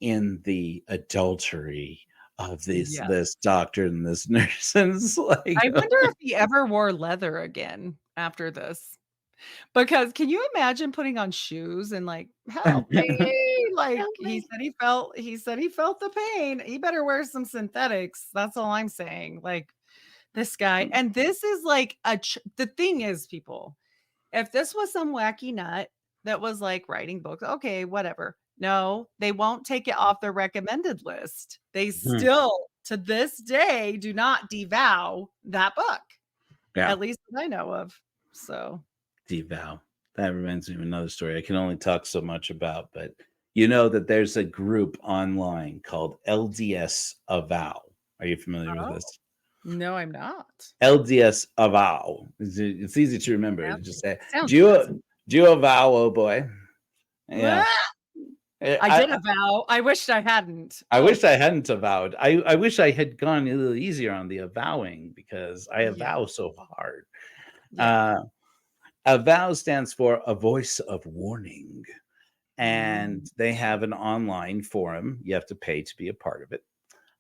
in the adultery of Yes. this doctor and this nurse. And it's like, I wonder if he ever wore leather again after this. Because can you imagine putting on shoes and like, "Help me." Like, help me. he said he felt the pain. He better wear some synthetics. That's all I'm saying. Like, this guy and this is like the thing is, people, if this was some wacky nut that was like writing books, okay, whatever. No, they won't take it off their recommended list. They Mhm. still, to this day, do not devow that book, Yeah. at least that I know of. So, Devow. That reminds me of another story I can only talk so much about, but you know that there's a group online called LDS Avow. Are you familiar with oh, this? no, I'm not. LDS Avow. It's easy to remember. You just say, Sounds do you, pleasant. do you avow, oh boy? Yeah. Ah, I, I did I, a vow. I wished I hadn't. I Oh, wish I hadn't avowed. I wish I had gone a little easier on the avowing because I yeah, avow so hard. yeah. Uh, Avow stands for a voice of warning. And Mm, they have an online forum. You have to pay to be a part of it.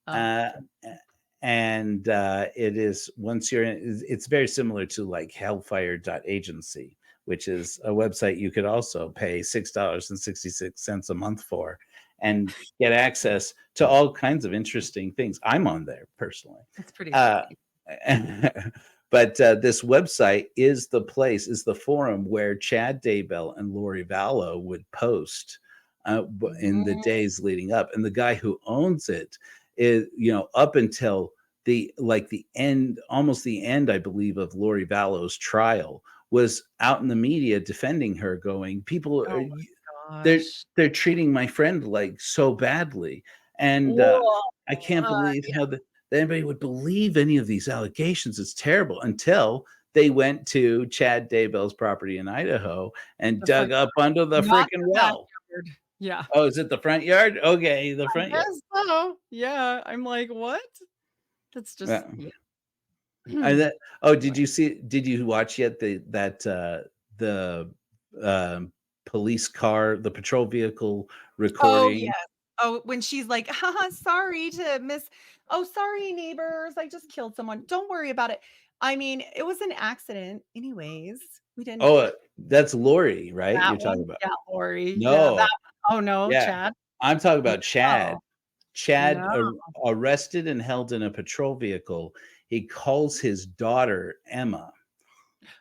Uh, okay. and it is once you're in, it's very similar to like hellfire.agency, which is a website you could also pay $6.66 a month for and get access to all kinds of interesting things. I'm on there personally. That's pretty Uh, funny. but this website is the forum where Chad Daybell and Lori Vallow would post in the Mm, days leading up. And the guy who owns it is, up until the end, almost the end, I believe, of Lori Vallow's trial, was out in the media defending her, going, people oh are my they're gosh. they're treating my friend like so badly. And Whoa. I can't believe how that anybody would believe any of these allegations. It's terrible until they went to Chad Daybell's property in Idaho and The dug front up under the not freaking the well. backyard. Yeah. Oh, is it the front yard? Okay, the I front yard. guess so. Yeah. I'm like, "What?" That's just Yeah. yeah. And then, oh, did Anyway. you watch yet the police car, the patrol vehicle Oh, recording? yes. Oh, when she's like, "Haha, sorry to miss oh, sorry, neighbors. I just killed someone. Don't worry about it." I mean, it was an accident anyways. We didn't Oh, that's Lori, right? that You're talking one? about? Yeah, Lori. Yeah, that No, oh, no, yeah, Chad? I'm talking about Chad. No. Chad No. arrested and held in a patrol vehicle. He calls his daughter Emma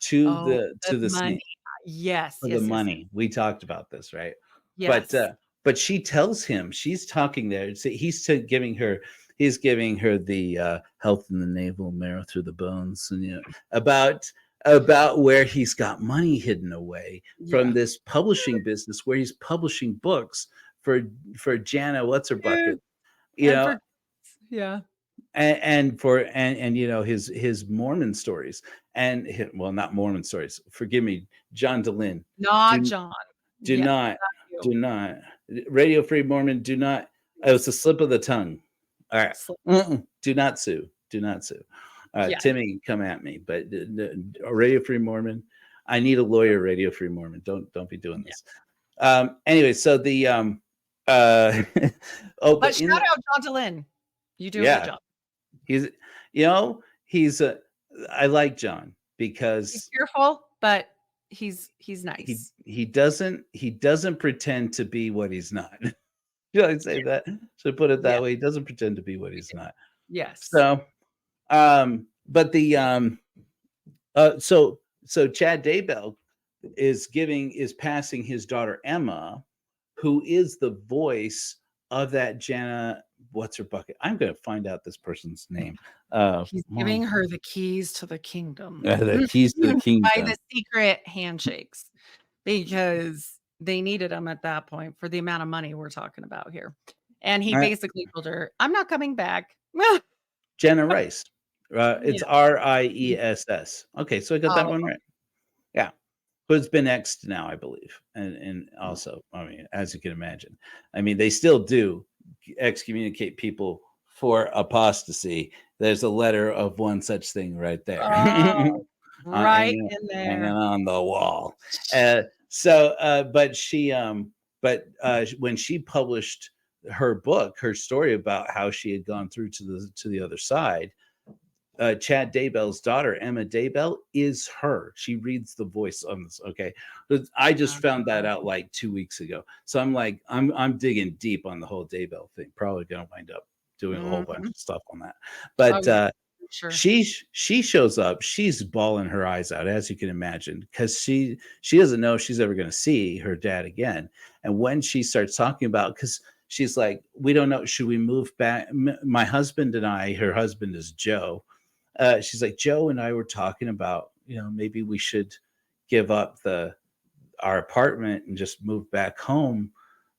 to Oh, the the money. scene Yes, for the yes, yes, yes. money. We talked about this, right? But Yes. but she tells him she's talking there. So he's giving her the health in the navel, marrow through the bones, and about where he's got money hidden away from Yeah. this publishing business where he's publishing books for Jana, what's her Yeah, bucket, you and know, for yeah. and his Mormon stories well, not Mormon stories. Forgive me, John DeLynn. Not Do John. do Yeah, not not you. do not Radio Free Mormon. Do not. It was a slip of the tongue. All right. So Do not sue. Do not sue. yeah. Timmy, come at me. But Radio Free Mormon. I need a lawyer. Radio Free Mormon. Don't be doing Yeah. this. Anyway, so the oh, But but in shout out John DeLynn. You do a good yeah, job. he's he's I like John He's because fearful, but he's nice. he doesn't pretend to be what he's not. Should I say that? Should I put it Yeah, that way? He doesn't pretend to be what we he's do. not. Yes. So, but the so Chad Daybell is passing his daughter Emma, who is the voice of that Jana. What's her bucket? I'm going to find out this person's name. He's Mom, giving her the keys to the kingdom the keys to the by kingdom. the secret handshakes because they needed them at that point for the amount of money we're talking about here. And he Uh, basically told her, "I'm not coming back." Jenna Rice. It's Yeah. Riess. Okay, so I got that Oh, one right. Yeah. Who's been X'd now, I believe. And also, I mean, as you can imagine, I mean, they still do excommunicate people for apostasy. There's a letter of one such thing right there. oh, right Hanging, in hanging there. on the wall. But when she published her book, her story about how she had gone through to the other side, Chad Daybell's daughter, Emma Daybell, is her. She reads the voice on this. Okay. But I just found that out like 2 weeks ago. So I'm like, I'm digging deep on the whole Daybell thing. Probably gonna wind up doing a whole bunch of stuff on that. Oh, But yeah, sure. she shows up, she's bawling her eyes out, as you can imagine, because she doesn't know if she's ever gonna see her dad again. And when she starts talking about, because she's like, we don't know, should we move back? My husband and I, her husband is Joe. She's like, Joe and I were talking about, maybe we should give up our apartment and just move back home.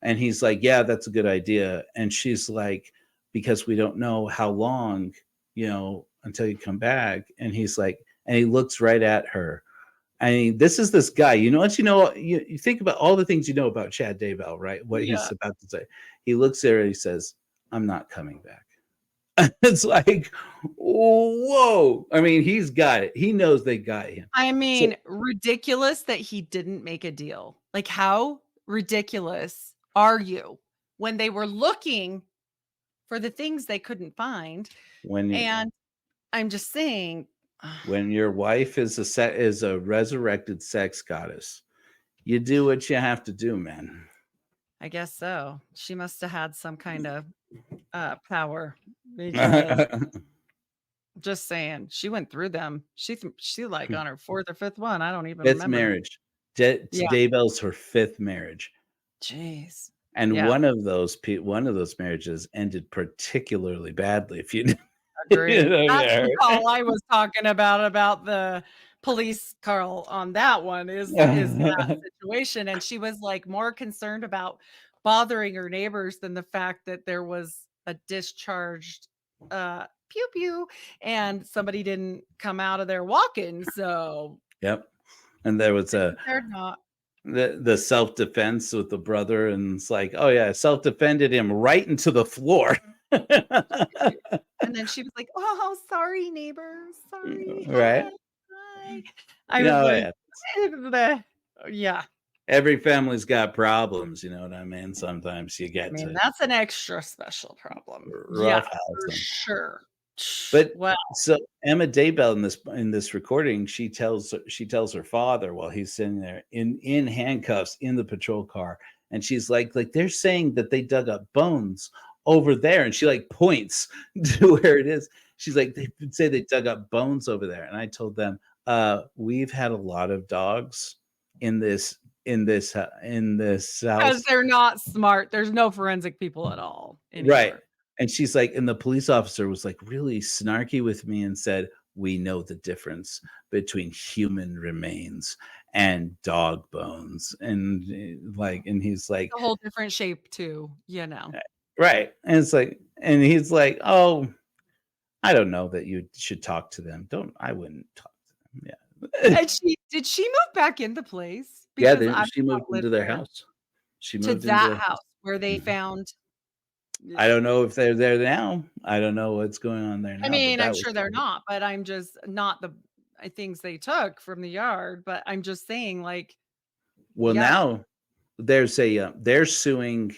And he's like, yeah, that's a good idea. And she's like, because we don't know how long, until you come back. And he's like, and he looks right at her. I mean, this is this guy, you think about all the things you know about Chad Daybell, right? What he's Yeah. about to say. He looks there and he says, I'm not coming back. It's like, whoa. I mean, he's got it. He knows they got him. I So mean, ridiculous that he didn't make a deal. Like, how ridiculous are you when they were looking for the things they couldn't find? when And I'm just saying, when your wife is a resurrected sex goddess, you do what you have to do, man. I guess so. She must have had some kind of power because just saying, she went through them. She like on her fourth or fifth one. I don't even Fifth remember. marriage. Yeah. Daybell's her fifth marriage. Jeez. And Yeah. one of those marriages ended particularly badly. If you Agree. know, That's yeah. the call I was talking about the police Carl on that one is that situation. And she was like more concerned about bothering her neighbors than the fact that there was a discharged pew pew, and somebody didn't come out of there walking. So Yep. And there was they're not. the self-defense with the brother, and it's like, oh yeah, self-defended him right into the floor. And then she was like, "Oh, sorry, neighbor. Sorry. Right? Hi, hi." I You was know, like, yeah, yeah. every family's got problems, you know what I mean? Sometimes you I get mean, to that's an extra special problem. Yeah, rough house for them. sure. But Well, so Emma Daybell in this recording, she tells her father while he's sitting there in handcuffs in the patrol car, and she's like they're saying that they dug up bones over there, and she like points to where it is. She's like, they say they dug up bones over there, and I told them, we've had a lot of dogs in this in this because house. they're not smart. There's no forensic people at all Right. anymore. And she's like, and the police officer was like really snarky with me and said, we know the difference between human remains and dog bones. And and he's like, It's a whole different shape too, you know. right. And it's like, and he's like, oh, I don't know that you should talk to them. I wouldn't talk to them. Yeah. And did she move back into place? Yeah. Because I've She not moved lived into their there. house. She To moved into that their house house. where they Mhm. found I don't know if they're there now. I don't know what's going on there I now, but mean, I'm that was sure they're not, but I'm just not the things they took from the yard, but I'm just saying, like, well yeah, now. There's they're suing.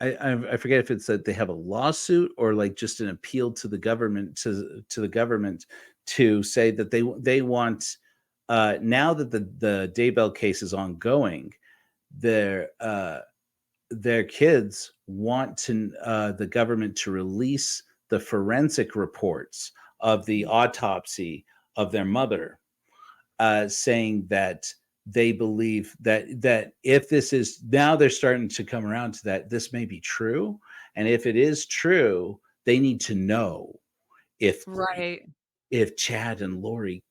I forget if it's that they have a lawsuit or like just an appeal to the government to the government to say that they want now that the Daybell case is ongoing, their their kids want the government to release the forensic reports of the autopsy of their mother, saying that they believe that if this is now they're starting to come around to that this may be true, and if it is true, they need to know if right. Chad and Lori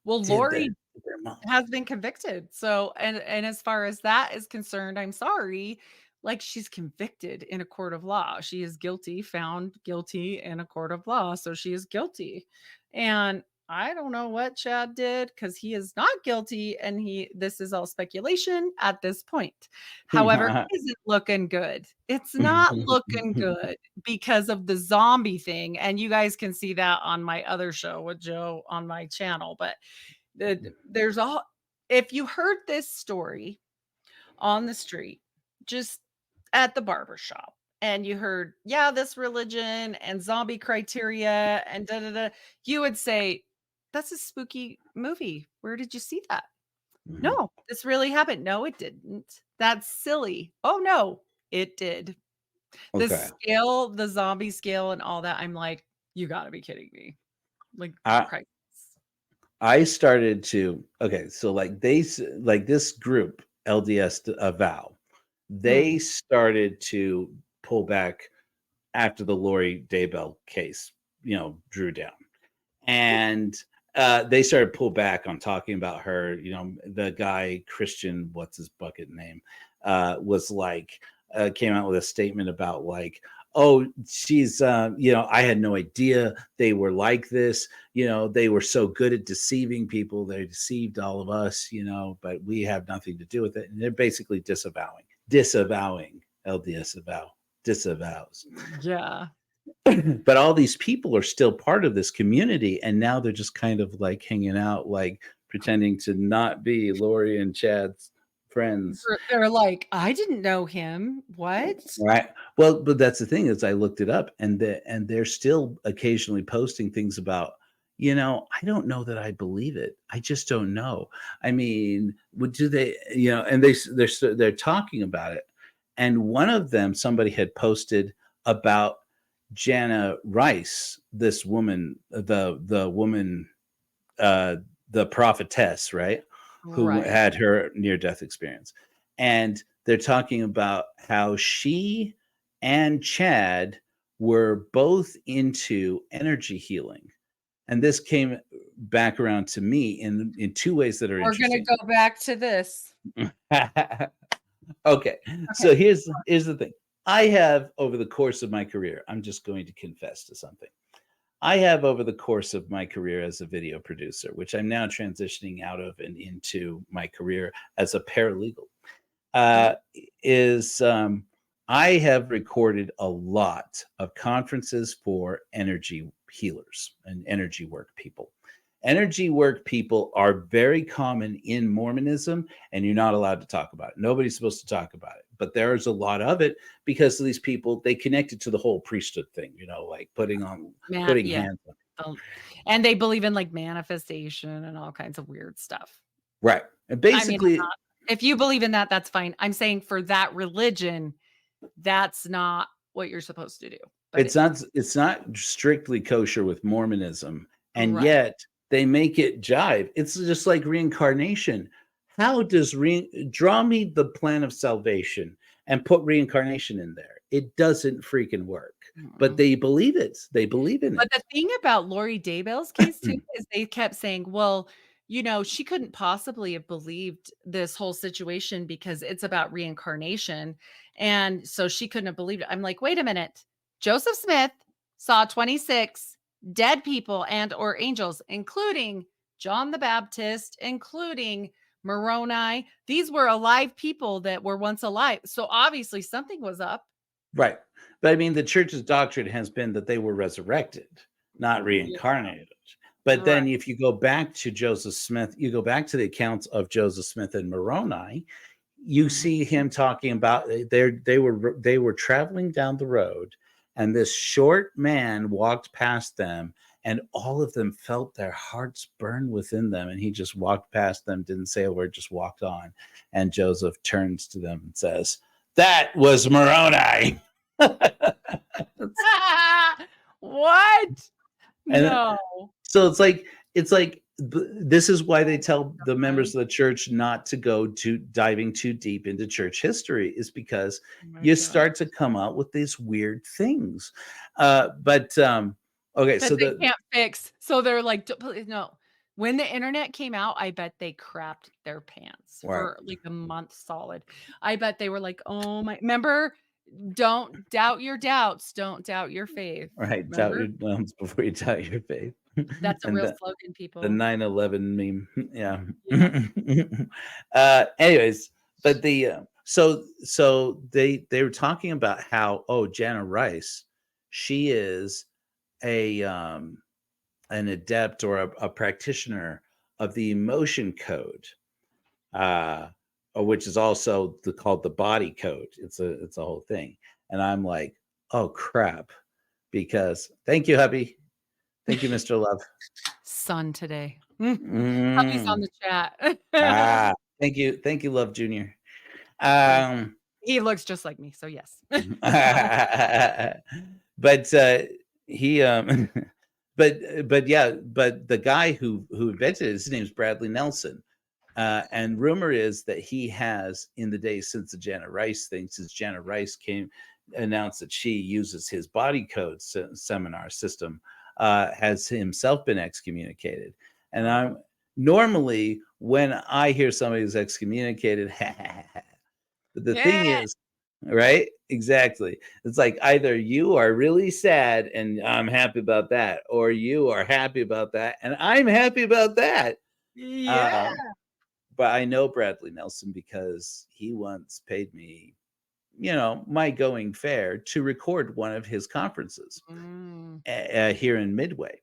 Well, did that Lori to their mom. has been convicted. So, and as far as that is concerned, I'm sorry, like she's convicted in a court of law. She is guilty, found guilty in a court of law, so she is guilty. And I don't know what Chad did cuz he is not guilty and this is all speculation at this point. However, it isn't looking good. It's not looking good because of the zombie thing, and you guys can see that on my other show with Joe on my channel, but there's all if you heard this story on the street, just at the barber shop, and you heard, yeah, this religion and zombie criteria and da da da, you would say, that's a spooky movie. Where did you see that? Mhm. No, this really happened. No, it didn't. That's silly. Oh no, it did. The Okay. scale, the zombie scale, and all that. I'm like, you got to be kidding me. Like, I Christ. I started to okay, so like like this group LDS Vow, they Mhm. started to pull back after the Lori Daybell case, drew down. And they started to pull back on talking about her. The guy Christian, what's his bucket name, was like came out with a statement about like, oh, she's I had no idea they were like this. They were so good at deceiving people. They deceived all of us. But we have nothing to do with it. And they're basically disavowing LDS disavows. Yeah. But all these people are still part of this community, and now they're just kind of like hanging out, like pretending to not be Lori and Chad's friends. They're like, "I didn't know him. What?" Right. Well, but that's the thing is I looked it up, and they're still occasionally posting things about, I don't know that I believe it. I just don't know. I mean, would do they, and they're talking about it. And one of them, somebody had posted about Jana Rice, this woman, the woman, uh, the prophetess, right, who Right. had her near death experience, and they're talking about how she and Chad were both into energy healing, and this came back around to me in two ways that are We're gonna interesting. go back to this. Okay, Okay. so here's the thing. I have over the course of my career, I'm just going to confess to something. I have over the course of my career as a video producer, which I'm now transitioning out of and into my career as a paralegal, uh, is I have recorded a lot of conferences for energy healers and energy work people. Energy work people are very common in Mormonism, and you're not allowed to talk about it. Nobody's supposed to talk about it, but there's a lot of it because of these people. They connected to the whole priesthood thing, like putting Yeah. hands on. And they believe in like manifestation and all kinds of weird stuff. Right. And I mean, basically, if you believe in that, that's fine. I'm saying for that religion, that's not what you're supposed to do. But it's not strictly kosher with Mormonism, and right. yet they make it jive. It's just like reincarnation. How does draw me the plan of salvation and put reincarnation in there? It doesn't freaking work. But they believe it. They believe in But it. the thing about Lori Daybell's case too is they kept saying, well, she couldn't possibly have believed this whole situation because it's about reincarnation. And so she couldn't have believed it. I'm like, wait a minute. Joseph Smith saw 26 dead people and or angels, including John the Baptist, including Moroni. These were alive people that were once alive. So obviously something was up. Right. But I mean, the church's doctrine has been that they were resurrected, not reincarnated. But then if you go back to Joseph Smith, you go back to the accounts of Joseph Smith and Moroni, you see him talking about they were traveling down the road, and this short man walked past them, and all of them felt their hearts burn within them, and he just walked past them, didn't say a word, just walked on. And Joseph turns to them and says, "That was Moroni." What? And No. so it's like this is why they tell the members of the church not to go diving too deep into church history, is because you start to come out with these weird things. But okay, that so they can't fix. So they're like, no. When the internet came out, I bet they crapped their pants for like a month solid. I bet they were like, oh my, remember, don't doubt your doubts. Don't doubt your faith. right, doubt Remember? your doubts before you doubt your faith. That's a And real slogan, people. the 9/11 meme. Yeah. Yeah. Anyways, but so they were talking about how, Jana Rice, she is an adept or a practitioner of the emotion code, which is also called the body code. It's a whole thing. And I'm like, oh crap, because thank you, hubby. Thank you, Mr. Love. Sun today. Hubby's on the chat. Thank you, Love Junior. He looks just like me, so yes. But he but yeah, but the guy who invented it, his name's Bradley Nelson. And rumor is that he has, in the days since the Jana Rice thing, since Jana Rice announced that she uses his body code seminar system, has himself been excommunicated. And I'm normally, when I hear somebody who's excommunicated, but the thing is, right? Exactly. It's like either you are really sad and I'm happy about that, or you are happy about that and I'm happy about that. Yeah. But I know Bradley Nelson because he once paid me, my going fare to record one of his conferences here in Midway.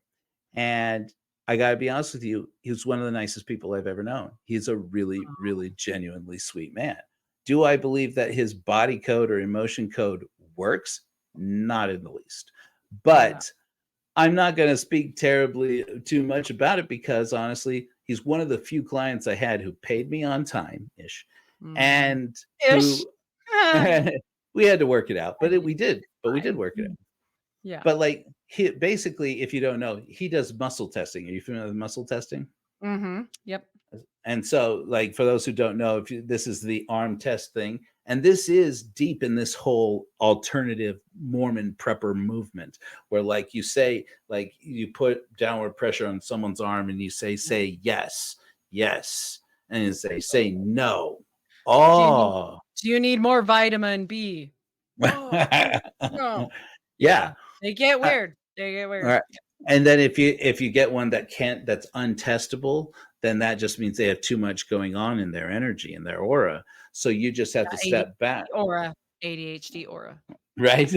And I got to be honest with you, he was one of the nicest people I've ever known. He's a really, really genuinely sweet man. Do I believe that his body code or emotion code works? Not in the least. But I'm not going to speak terribly too much about it because honestly, he's one of the few clients I had who paid me on time-ish. And we had to work it out, but we did work it out. Yeah. But like basically, if you don't know, he does muscle testing. Are you familiar with muscle testing? Yep. And so, like, for those who don't know, this is the arm test thing, and this is deep in this whole alternative Mormon prepper movement, where, like, you say, like, you put downward pressure on someone's arm, and you say yes, yes, and you say no. Oh, do you need more vitamin B? Oh, no. Yeah. Yeah. They get Uh, weird. They get all weird. right. And then if you get one that's untestable, then that just means they have too much going on in their energy and their aura. So you just have to ADHD step back, aura. ADHD aura. right?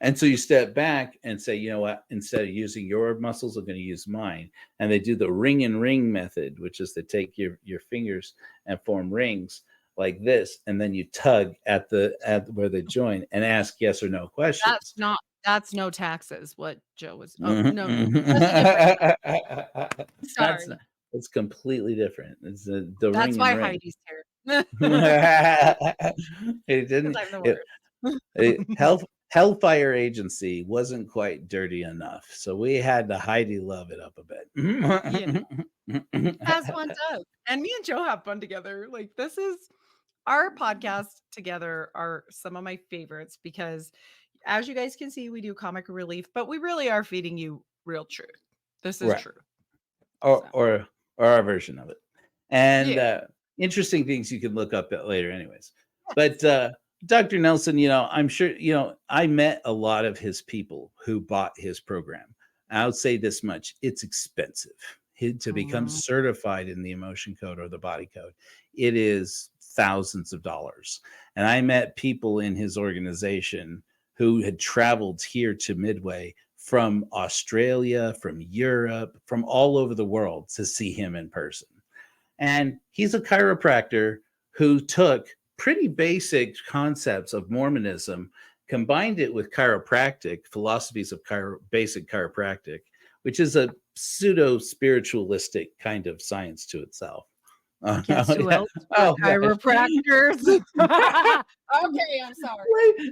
And so you step back and say, you know what? Instead of using your muscles, I'm going to use mine. And they do the ring and ring method, which is they take your fingers and form rings like this, and then you tug at where they join and ask yes or no questions. That's no taxes, what Joe was Mhm, no, that's a different mhm. That's sorry. not, it's completely different. It's the That's ring and why ring. Heidi's here. It 'Cause didn't. I'm the It, worst. Hellfire Agency wasn't quite dirty enough, so we had to Heidi love it up a You know, bit. as one does. And me and Joe have fun together. Like, this is our podcast together are some of my favorites because, as you guys can see, we do comic relief, but we really are feeding you real truth. This is Right. true. or So, or our version of it. And yeah. interesting things you can look up at later, anyways. But Yes. Dr. Nelson, I'm sure I met a lot of his people who bought his program. I would say this much: it's expensive to become Mhm. certified in the emotion code or the body code. It is thousands of dollars. And I met people in his organization who had traveled here to Midway from Australia, from Europe, from all over the world to see him in person. And he's a chiropractor who took pretty basic concepts of Mormonism, combined it with chiropractic philosophies of basic chiropractic, which is a pseudo spiritualistic kind of science to itself. Guess who Yeah. else were Oh gosh. chiropractors? Okay, I'm sorry.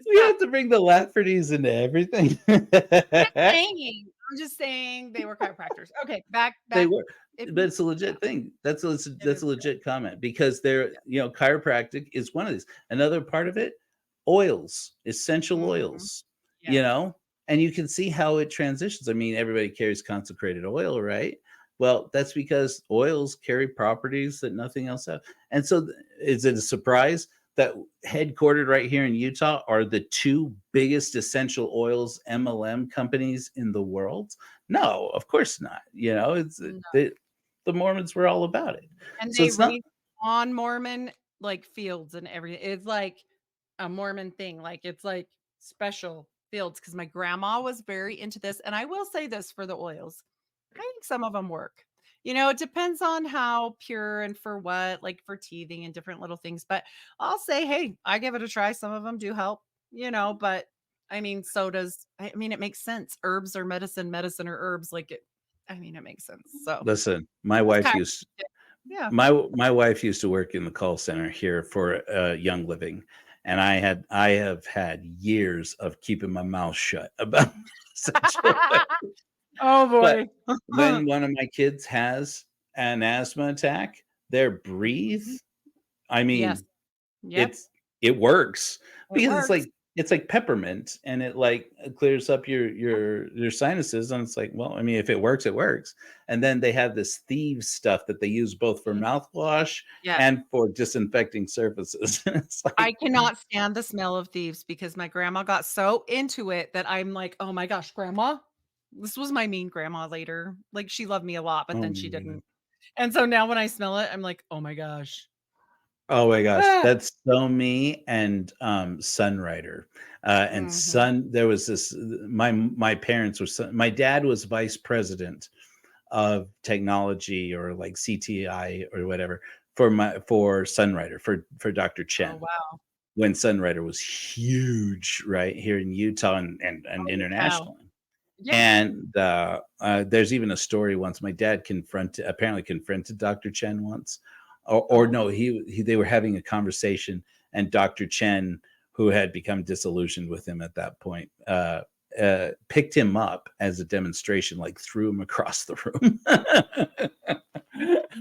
We have to bring the Laffertys into everything. I'm just saying they were chiropractors. Okay, back They back were, if but you it's a yeah, legit thing. it That's is a real. legit comment because they're, Yeah. chiropractic is one of these. Another part of it, oils, essential Mhm. oils, you Yes. know, and you can see how it transitions. I mean, everybody carries consecrated oil, right? Well, that's because oils carry properties that nothing else has. And so, is it a surprise that headquartered right here in Utah are the two biggest essential oils MLM companies in the world? No, of course not. It's No. the Mormons were all about it. And So they it's not. raise on Mormon, like, fields and everything. It's like a Mormon thing, like, it's, like, special fields. Because my grandma was very into this, and I will say this for the oils, I think some of them work. It depends on how pure and for what, like, for teething and different little things, but I'll say, "Hey, I give it a try." Some of them do help, but, I mean, so does I mean, it makes sense. Herbs are medicine, medicine are herbs, like, it makes sense. So, Listen, my that's wife kind used yeah. my wife used to work in the call center here for Young Living, and I have had years of keeping my mouth shut about essential oil. Oh, But boy. when one of my kids has an asthma attack, their breathe, Mhm. I Yes. mean, Yep. it works It because works. it's like peppermint, and it like clears up your sinuses, and it's like, well, I mean, if it works, it works. And then they have this thieves stuff that they use both for Mm, mouthwash yes. and for disinfecting surfaces. It's I like, cannot stand the smell of thieves because my grandma got so into it that I'm like, "Oh my gosh, grandma?" This was my mean grandma later. Like, she loved me a lot, but oh then she my god. didn't. And so now when I smell it, I'm like, "Oh my gosh." Oh my gosh, Ah. that's so me and Sunrider. And Mhm. Sun, there was this my parents were my dad was vice president of technology or like CTI or whatever for Sunrider for Dr. Oh, Chen wow. when Sunrider was huge right here in Utah and Holy cow. internationally. Yeah. And there's even a story once my dad apparently confronted Dr. Chen once, or Oh. no, they were having a conversation, and Dr. Chen, who had become disillusioned with him at that point, picked him up as a demonstration, like threw him across the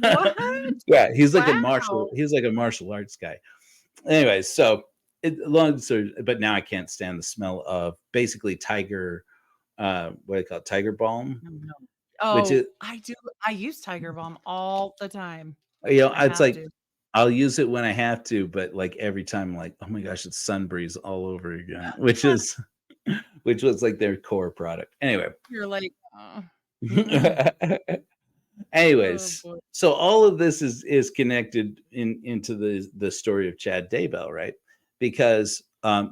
What? room. Yeah, Wow. he's like a martial arts guy. Anyway, so long story, but now I can't stand the smell of basically tiger what do they call it? Tiger balm, No, no. which Oh, is I do. I use Tiger Balm all the time. I it's have like to. I'll use it when I have to, but like every time, I'm like, oh my gosh, it's Sunbreeze all over again, which was like their core product. Anyway, You're like, mm-mm. Oh anyways, boy. so all of this is connected into the story of Chad Daybell, right? Because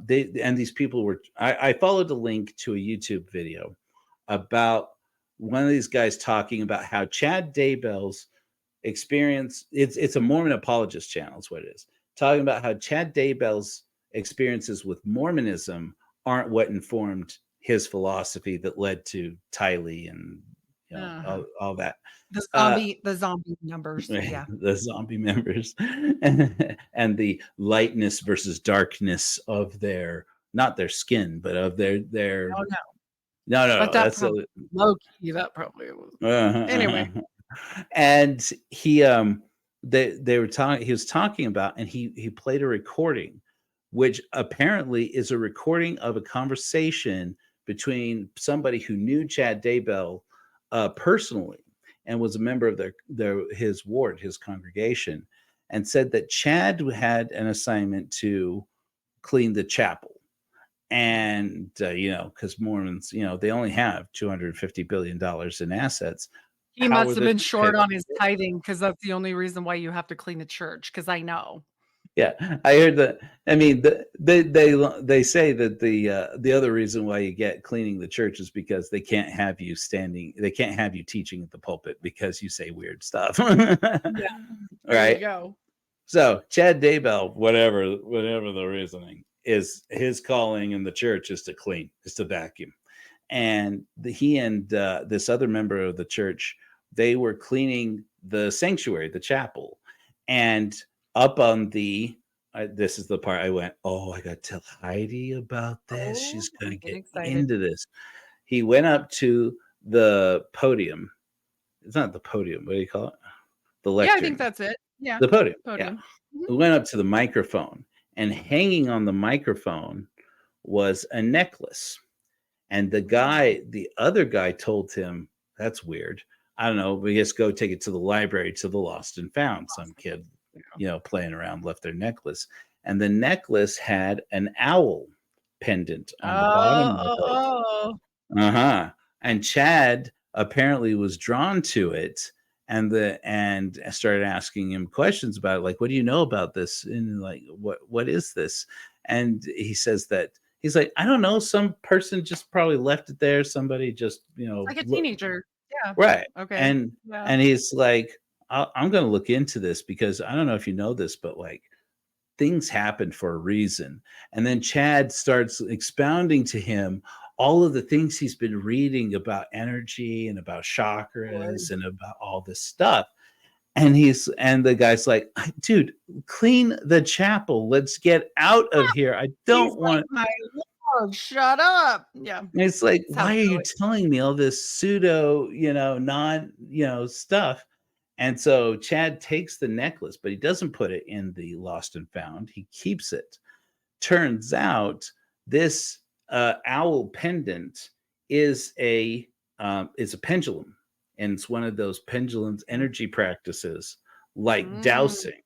they and these people were. I followed a link to a YouTube video about one of these guys talking about how Chad Daybell's experience. It's a Mormon apologist channel. Is what it is. Talking about how Chad Daybell's experiences with Mormonism aren't what informed his philosophy that led to Tylee and Uh-huh. all that. Uh, The zombie numbers. Yeah. the zombie members and the lightness versus darkness of their not their skin, but of their Oh no. no, But that that's probably low key, that probably was. Anyway. and they were talking he was talking about and he played a recording which apparently is a recording of a conversation between somebody who knew Chad Daybell personally and was a member of his ward, his congregation, and said that Chad had an assignment to clean the chapel. And because Mormons, they only have $250 billion in assets. He How must are have they been short pay- on his tithing because that's the only reason why you have to clean the church. Because I know. Yeah, I heard that. I mean, they say that the other reason why you get cleaning the church is because they can't have you teaching at the pulpit because you say weird stuff. Yeah. There you Right. go. So Chad Daybell, whatever the reasoning is, his calling in the church is to clean, is to vacuum, and he and this other member of the church, they were cleaning the sanctuary, the chapel, and up on the this is the part I went, oh, I got to tell Heidi about this. Oh, She's I'm gonna getting get excited. into this. He went up to the podium. It's not the podium. What do you call it? The Yeah, I lectern. think that's it. Yeah. The podium. Yeah. Podium. Mhm. We went up to the microphone, and hanging on the microphone was a necklace. And the other guy told him, that's weird. I don't know. We just go take it to the library to the lost and found. Some kid, playing around left their necklace. And the necklace had an owl pendant on the bottom of it. Oh. Uh-huh. And Chad apparently was drawn to it and started asking him questions about it, like, what do you know about this? And like, what is this? And he says that he's like, I don't know, some person just probably left it there. Somebody just, Like a teenager. Yeah. right. Okay. And Yeah. and he's like, I'm gonna look into this because I don't know if you know this, but like things happen for a reason. And then Chad starts expounding to him all of the things he's been reading about energy and about chakras and about all this stuff. And the guy's like, dude, clean the chapel. Let's get out of here. I He's don't like, want. my Lord, shut up. Yeah. It's like, That's how why are it's you going. telling me all this pseudo, non, stuff? And so Chad takes the necklace, but he doesn't put it in the lost and found. He keeps it. Turns out this owl pendant is a pendulum, and it's one of those pendulums energy practices like dowsing,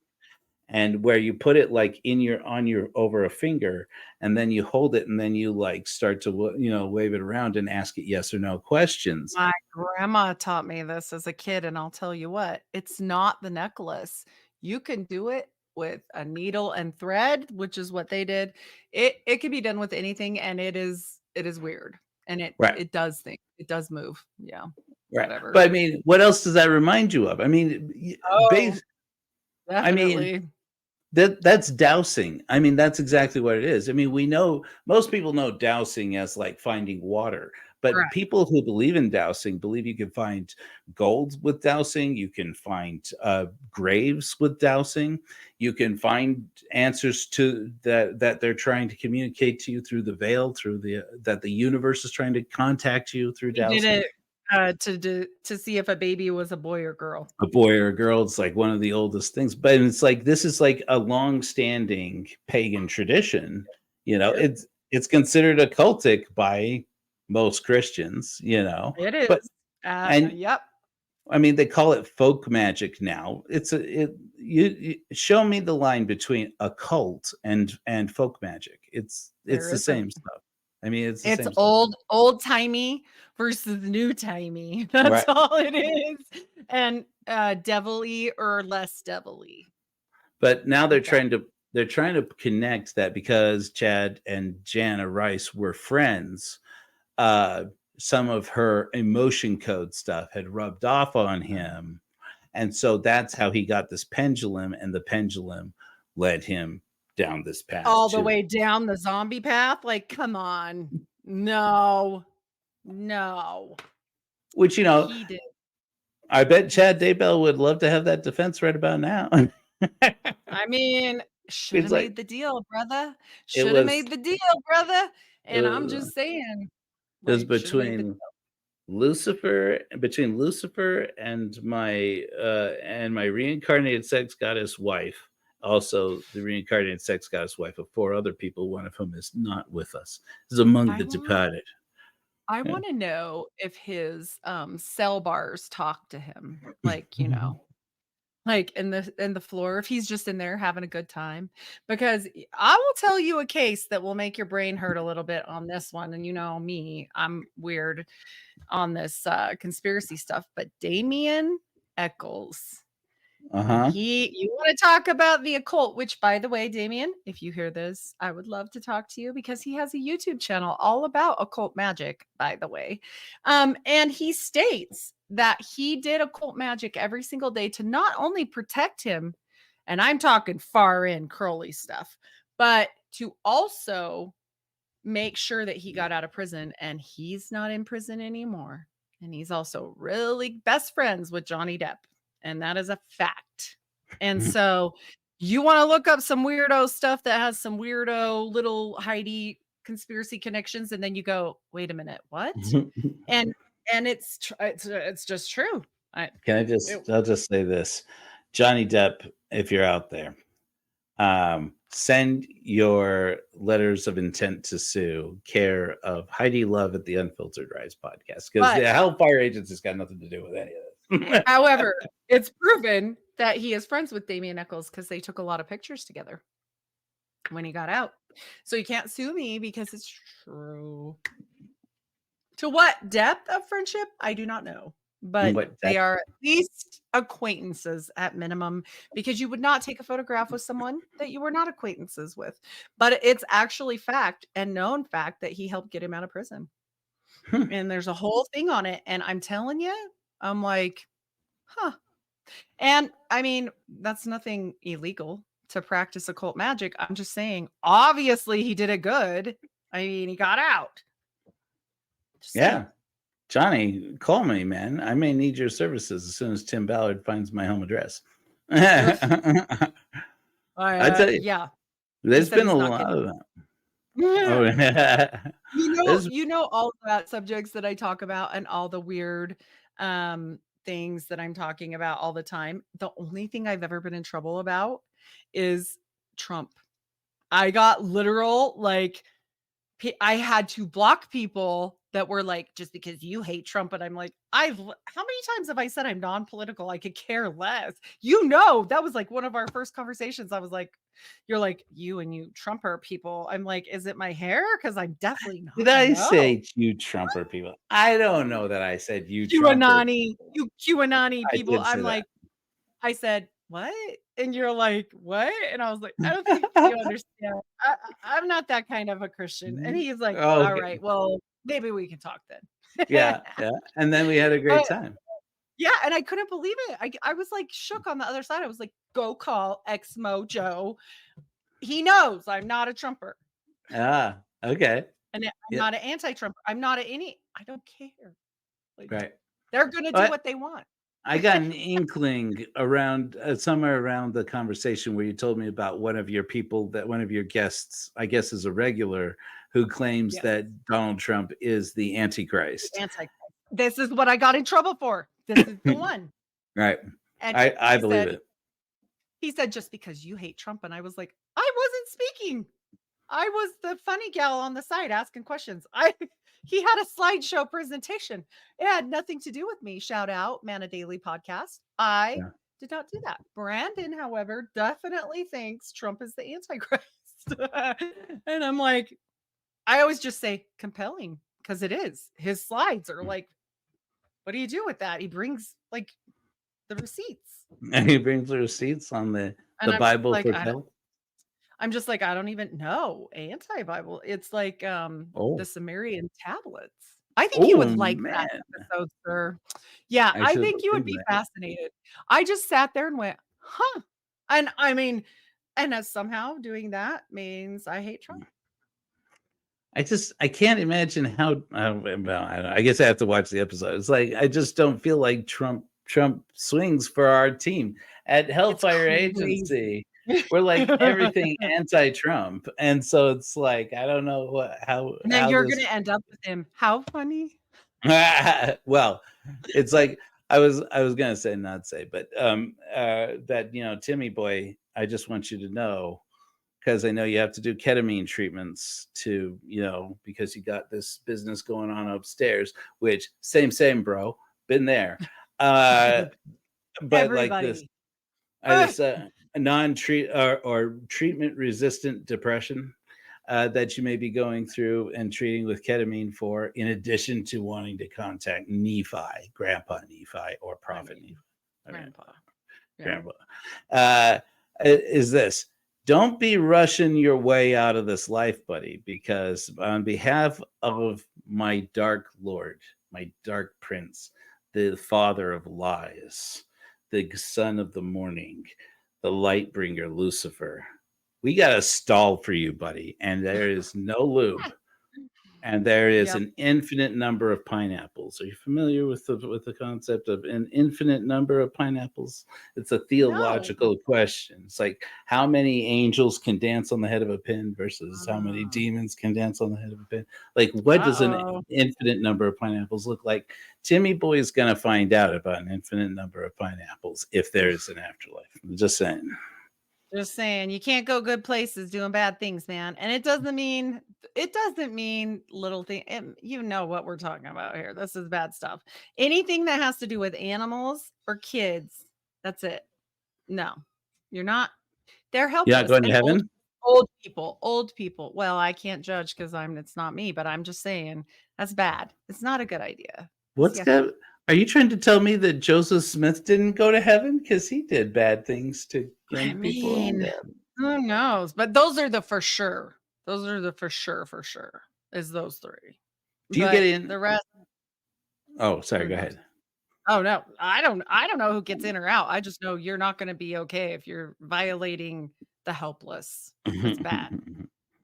and where you put it like on your over a finger, and then you hold it, and then you like start to wave it around and ask it yes or no questions. My grandma taught me this as a kid, and I'll tell you what, it's not the necklace. You can do it with a needle and thread, which is what they did. It can be done with anything, and it is weird. And it Right. it does things. It does move. Yeah. Right. Whatever. But I mean, what else does that remind you of? I mean, Oh, definitely. I mean, that's dowsing. I mean, that's exactly what it is. I mean, we know most people know dowsing as like finding water, but Correct. people who believe in dowsing believe you can find gold with dowsing. You can find graves with dowsing. You can find answers to that they're trying to communicate to you through the veil, that the universe is trying to contact you through We did dowsing. it to see if a baby was a boy or girl. A boy or a girl, it's like one of the oldest things, but it's like this is like a long-standing pagan tradition. Yep. It's considered occultic by most Christians, It is. but and Yep. I mean, they call it folk magic now. You show me the line between occult and folk magic. It's There the isn't. same stuff. I mean, it's the It's same stuff. old timey versus new timey. That's Right. all it is. And devilly or less devilly. But now they're Okay. trying to connect that because Chad and Jana Rice were friends. Some of her emotion code stuff had rubbed off on him. And so that's how he got this pendulum, and the pendulum led him down this path. All the way down the zombie path? Like, come on. No. Which, He did. I bet Chad Daybell would love to have that defense right about now. I mean, should have It's like, made the deal, brother. it Should have was made the deal, brother. And I'm uh, just saying, it was like, should have made the between Lucifer and my reincarnated sex goddess wife. Also, the reincarnated sex goddess wife of 4 other people, one of whom is not with us. Is among the departed. I want to know if his cell bars talk to him, like, like in the floor, if he's just in there having a good time. Because I will tell you a case that will make your brain hurt a little bit on this one. And you know me, I'm weird on this conspiracy stuff, but Damien Eccles. When you want to talk about the occult, which, by the way, Damien, if you hear this, I would love to talk to you because he has a YouTube channel all about occult magic, by the way. And he states that he did occult magic every single day to not only protect him, and I'm talking far in Crowley stuff, but to also make sure that he got out of prison, and he's not in prison anymore. And he's also really best friends with Johnny Depp. And that is a fact. And so you want to look up some weirdo stuff that has some weirdo little Heidi conspiracy connections, and then you go, wait a minute, what? and it's just true. I'll just say this. Johnny Depp, if you're out there, send your letters of intent to sue, care of Heidi Love at the Unfiltered Rise podcast, because the Hellfire Agency's got nothing to do with any of this. However, it's proven that he is friends with Damien Eccles because they took a lot of pictures together when he got out. So you can't sue me because it's true. To what depth of friendship, I do not know. But they are at least acquaintances at minimum, because you would not take a photograph with someone that you were not acquaintances with. But it's actually fact and known fact that he helped get him out of prison. And there's a whole thing on it. And I'm telling you, I'm like, huh. And I mean, that's nothing illegal to practice occult magic. I'm just saying, obviously he did it good. I mean, he got out. Yeah. Johnny, call me, man. I may need your services as soon as Tim Ballard finds my home address. I tell you, yeah. there's been a lot of that. Oh, yeah. You know all that subjects that I talk about and all the weird things that I'm talking about all the time. The only thing I've ever been in trouble about is Trump. I got literal, like, I had to block people that were like, just because you hate Trump. And I'm like, how many times have I said I'm non-political? I could care less. That was like one of our first conversations. I was like, you're like, you and you Trumper people. I'm like, is it my hair? Because I'm definitely not. Did I say you Trumper people? I don't know that I said you QAnoni, you QAnoni people. I'm like, that. I said, what? And you're like, what? And I was like, I don't think you understand. I'm not that kind of a Christian. And he's like, all right, well, maybe we can talk then. Yeah. And then we had a great time. Yeah, and I couldn't believe it. I was like shook on the other side. I was like, go call Exmo Joe. He knows I'm not a Trumper. Okay. And I'm not an anti-Trumper. I'm not I don't care. Like, right. They're going to do what they want. I got an inkling around somewhere around the conversation where you told me about one of your guests, I guess, is a regular, who claims that Donald Trump is the Antichrist. This is what I got in trouble for. This is the one. Right. And I believe it. He said, just because you hate Trump. And I was like, I wasn't speaking. I was the funny gal on the side asking questions. He had a slideshow presentation. It had nothing to do with me. Shout out, Man a Daily podcast. I Yeah. did not do that. Brandon, however, definitely thinks Trump is the Antichrist. And I'm like, I always just say compelling because it is. His slides are like, what do you do with that? He brings like the receipts. And he brings the receipts on the And I'm just Bible like, for help. I'm just like, I don't even know. Anti-Bible. It's like the Oh, Sumerian tablets. I think you oh would like that man, episode, sir. Yeah, I I should think look you would into be that. fascinated. I just sat there and went, huh. And I mean, and as somehow doing that means I hate Trump. I can't imagine how. Well, I, don't know, I guess I have to watch the episode. It's like I just don't feel like Trump swings for our team at It's Hellfire crazy. Agency. We're like everything anti-Trump, and so it's like I don't know Now how you're this. gonna end up with him. How funny? Well, it's like I was gonna say not say, but that Timmy boy, I just want you to know because I know you have to do ketamine treatments to because you got this business going on upstairs, which same bro, been there. Uh, but like this, Everybody. Ugh. this non-treat or treatment resistant depression that you may be going through and treating with ketamine for, in addition to wanting to contact Nephi, Grandpa Nephi, or Prophet Nephi. Grandpa. Yeah. Grandpa. Is this. Don't be rushing your way out of this life, buddy, because on behalf of my dark lord, my dark prince, the father of lies, the son of the morning, the light bringer, Lucifer, we got a stall for you, buddy, and there is no lube. And there is Yep. an infinite number of pineapples. Are you familiar with the concept of an infinite number of pineapples? It's a theological question. It's like how many angels can dance on the head of a pin versus how many demons can dance on the head of a pin. Like, what does an infinite number of pineapples look like? Timmy Boy is going to find out about an infinite number of pineapples if there is an afterlife. I'm just saying. Just saying, you can't go good places doing bad things, man. And it doesn't mean little thing. You know what we're talking about here. This is bad stuff. Anything that has to do with animals or kids, that's it. No, you're not. They're helpless. You're not going to And heaven? old people. Well, I can't judge because it's not me, but I'm just saying that's bad. It's not a good idea. What's that? Are you trying to tell me that Joseph Smith didn't go to heaven because he did bad things to young people? Who knows? But those are the for sure. Those are the for sure is those three. Do you get in the rest? Oh, sorry. Go ahead. Oh no, I don't know who gets in or out. I just know you're not going to be okay if you're violating the helpless. It's bad.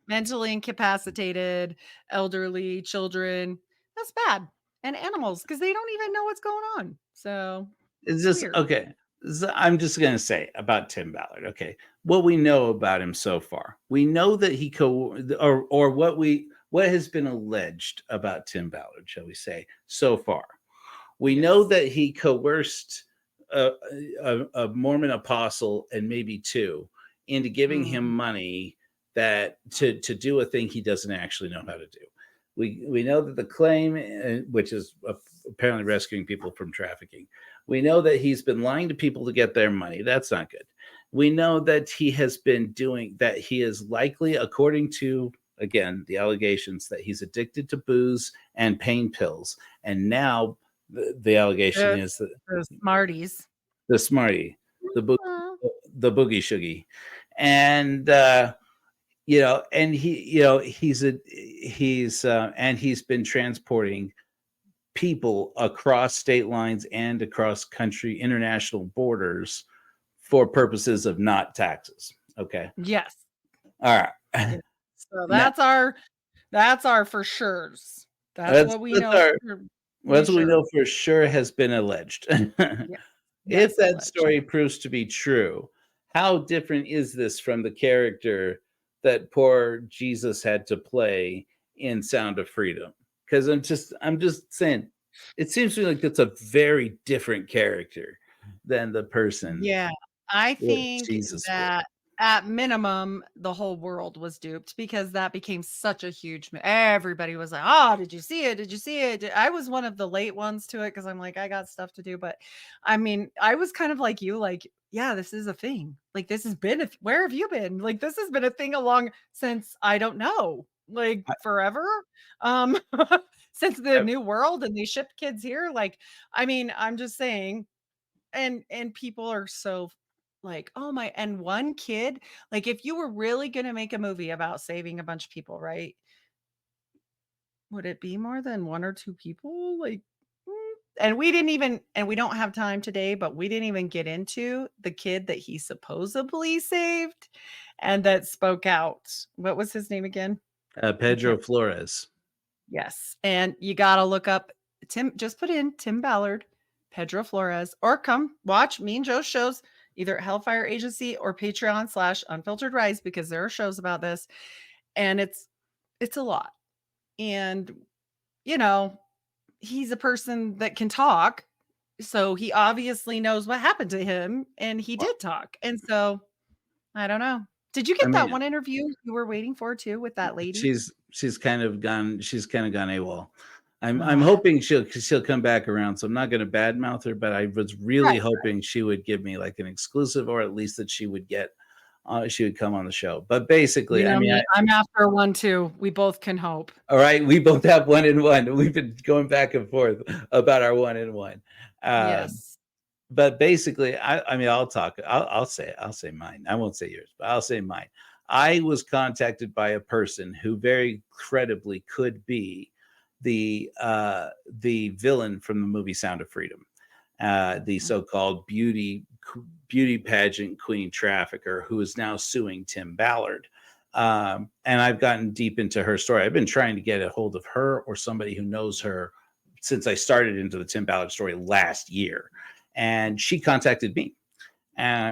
Mentally incapacitated, elderly, children. That's bad. And animals because they don't even know what's going on. So it's just weird. Okay. So I'm just going to say about Tim Ballard. Okay. What we know about him so far, we know that he or what has been alleged about Tim Ballard, shall we say, so far. We know that he coerced a Mormon apostle and maybe two into giving him money that to do a thing he doesn't actually know how to do. We know that the claim, which is apparently rescuing people from trafficking, we know that he's been lying to people to get their money. That's not good. We know that he has been doing that. He is likely, according to, again, the allegations, that he's addicted to booze and pain pills. And now the allegation is that the Smarties, the Smartie, the boogie shoogie. And, and he's been transporting people across state lines and across country, international borders for purposes of not taxes. Okay. Yes. All right. Yeah. So that's our for sure's. That's what we know. That's what we know for sure has been alleged. If that story proves to be true, how different is this from the character that poor Jesus had to play in Sound of Freedom? Because I'm just saying, it seems to me like that's a very different character than the person. Yeah, I think Jesus that at minimum, the whole world was duped because that became such a huge everybody was like, "Oh, did you see it? Did you see it?" I was one of the late ones to it because I'm like, I got stuff to do. But I mean, I was kind of like you, like, yeah, this is a thing. Like, this has been where have you been? Like, this has been a thing along since I don't know, like forever. Um, since the I, new world and they shipped kids here. Like, I mean, I'm just saying, and people are so like, oh my, and one kid, like if you were really going to make a movie about saving a bunch of people, right, would it be more than one or two people? Like, and we didn't even, and we don't have time today, but we didn't even get into the kid that he supposedly saved and that spoke out. What was his name again? I Pedro can't. Flores. Yes. And you got to look up Tim, just put in Tim Ballard, Pedro Flores, or come watch me and Joe's shows either at Hellfire Agency or Patreon/Unfiltered Rise because there are shows about this. And it's a lot. And, you know, he's a person that can talk. So he obviously knows what happened to him and he Well, did talk. And so I don't know. Did you I get that mean, one interview you were waiting for too with that lady? she's kind of gone AWOL. I'm Ugh. hoping she'll come back around. So I'm not going to badmouth her, but I was really Right. hoping she would give me like an exclusive, or at least that she would come on the show. But basically, You I know mean, me, I'm after one too. We both can hope. all right, we both have one in one. We've been going back and forth about our one in one. Yes. But basically, I mean, I'll say mine. I won't say yours, but I'll say mine. I was contacted by a person who very credibly could be the villain from the movie Sound of Freedom, the so-called beauty pageant queen trafficker who is now suing Tim Ballard. And I've gotten deep into her story. I've been trying to get a hold of her or somebody who knows her since I started into the Tim Ballard story last year. And she contacted me,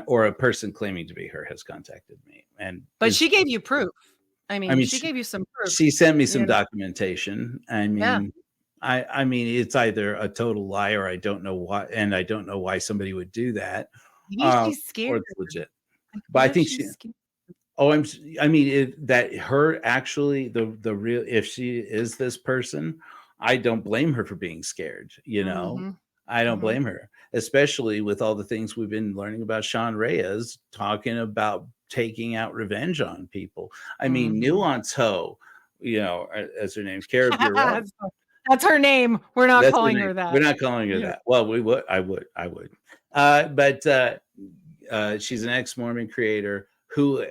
or a person claiming to be her has contacted me. And But she gave you proof. I I mean, mean, she gave you some proof, she sent me some you know? documentation. I Yeah. mean, I mean, it's either a total lie or I don't know why, and I don't know why somebody would do that, Maybe she's or scared. it's legit. Like, But what I if think she's scared? I mean, that her actually the real, if she is this person, I don't blame her for being scared. Mhm. I don't Mhm. blame her, especially with all the things we've been learning about Sean Reyes talking about taking out revenge on people. I mean, Mhm. Nuance Ho, as her name, Cara Burrell. That's her name. We're not That's her calling name. her that. We're not calling her Yeah. that. Well, we would. I would. But she's an ex-Mormon creator who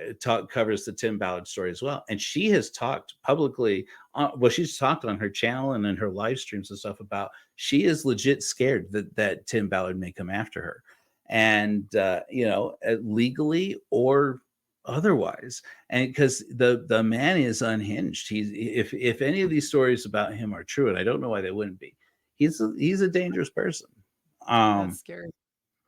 covers the Tim Ballard story as well, and she has talked publicly. Well, she's talked on her channel and in her live streams and stuff about she is legit scared that Tim Ballard may come after her, and legally or otherwise, and because the man is unhinged. If any of these stories about him are true, and I don't know why they wouldn't be, he's a dangerous person. That's um scary.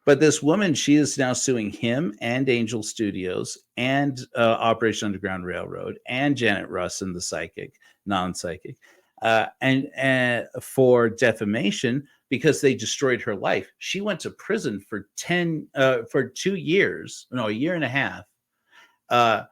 but this woman, she is now suing him and Angel Studios and Operation Underground Railroad and Janet Rusin, the non-psychic, and for defamation because they destroyed her life. She went to prison for 2 years, no, a year and a half, uh,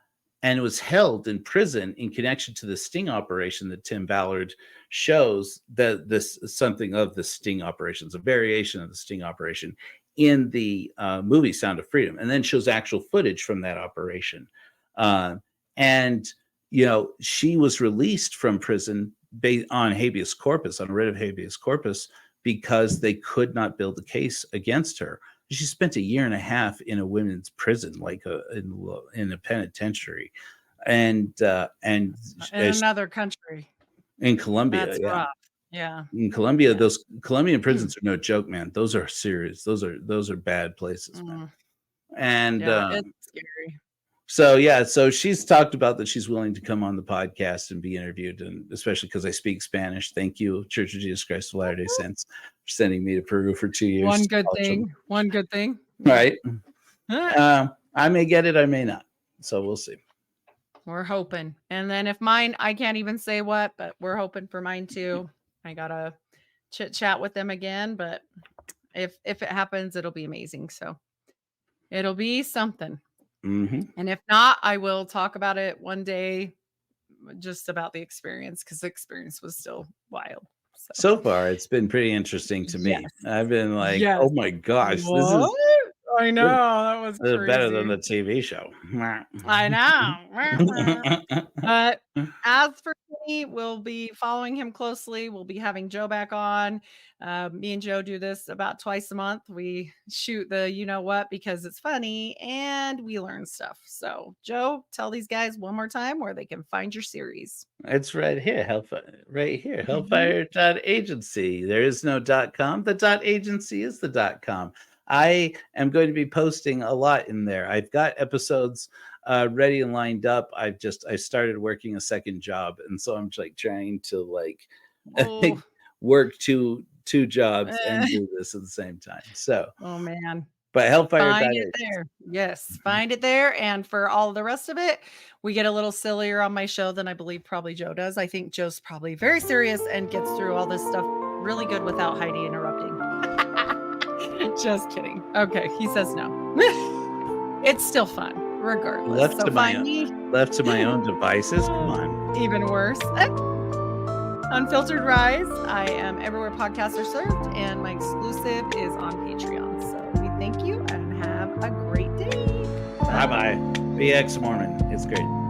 and was held in prison in connection to the sting operation that Tim Ballard shows. That this something of the sting operations, a variation of the sting operation in the movie Sound of Freedom, and then shows actual footage from that operation. Uh, and she was released from prison based on habeas corpus, on writ of habeas corpus, because they could not build a case against her. She spent a year and a half in a women's prison, like in a penitentiary, and In another country. in Colombia, That's yeah, rough. Yeah. in Colombia, Yeah. those Colombian prisons are no joke, man. Those are serious. Those are bad places, man. Mm. And Yeah, it's scary. so yeah, so she's talked about that she's willing to come on the podcast and be interviewed, and especially because I speak Spanish. Thank you, Church of Jesus Christ of Latter-day Saints, for sending me to Peru for 2 years. One good Awesome. thing. One good thing. All Yeah. right. I may get it, I may not. So we'll see. We're hoping. And then if mine, I can't even say what, but we're hoping for mine too. I gotta chit chat with them again, but if it happens, it'll be amazing. So it'll be something. And if not, I will talk about it one day, just about the experience, because the experience was still wild. So far, it's been pretty interesting to me. Yes. I've been like, Yes. oh my gosh, this What? is I know, that was better than crazy. the TV show. I know. But as for me, we'll be following him closely. We'll be having Joe back on. Me and Joe do this about twice a month. We shoot the you know what because it's funny and we learn stuff. So, Joe, tell these guys one more time where they can find your series. It's right here, right here, Mhm. hellfire.agency. There is no .com. The .agency is the .com. I am going to be posting a lot in there. I've got episodes ready and lined up. I started working a second job, and so I'm like trying to like Oh, work two jobs and eh. do this at the same time. So, Oh man. but hellfire. Find it there. Yes, find it there. And for all the rest of it, we get a little sillier on my show than I believe probably Joe does. I think Joe's probably very serious and gets through all this stuff really good without Heidi interrupting. Just kidding. Okay, he says no. It's still fun, regardless. Left So to my find me left to my own devices. Come on. even worse. Unfiltered Rise. I am everywhere podcasts are served, and my exclusive is on Patreon. So we thank you and have a great day. Bye bye. Be ex Mormon. It's great.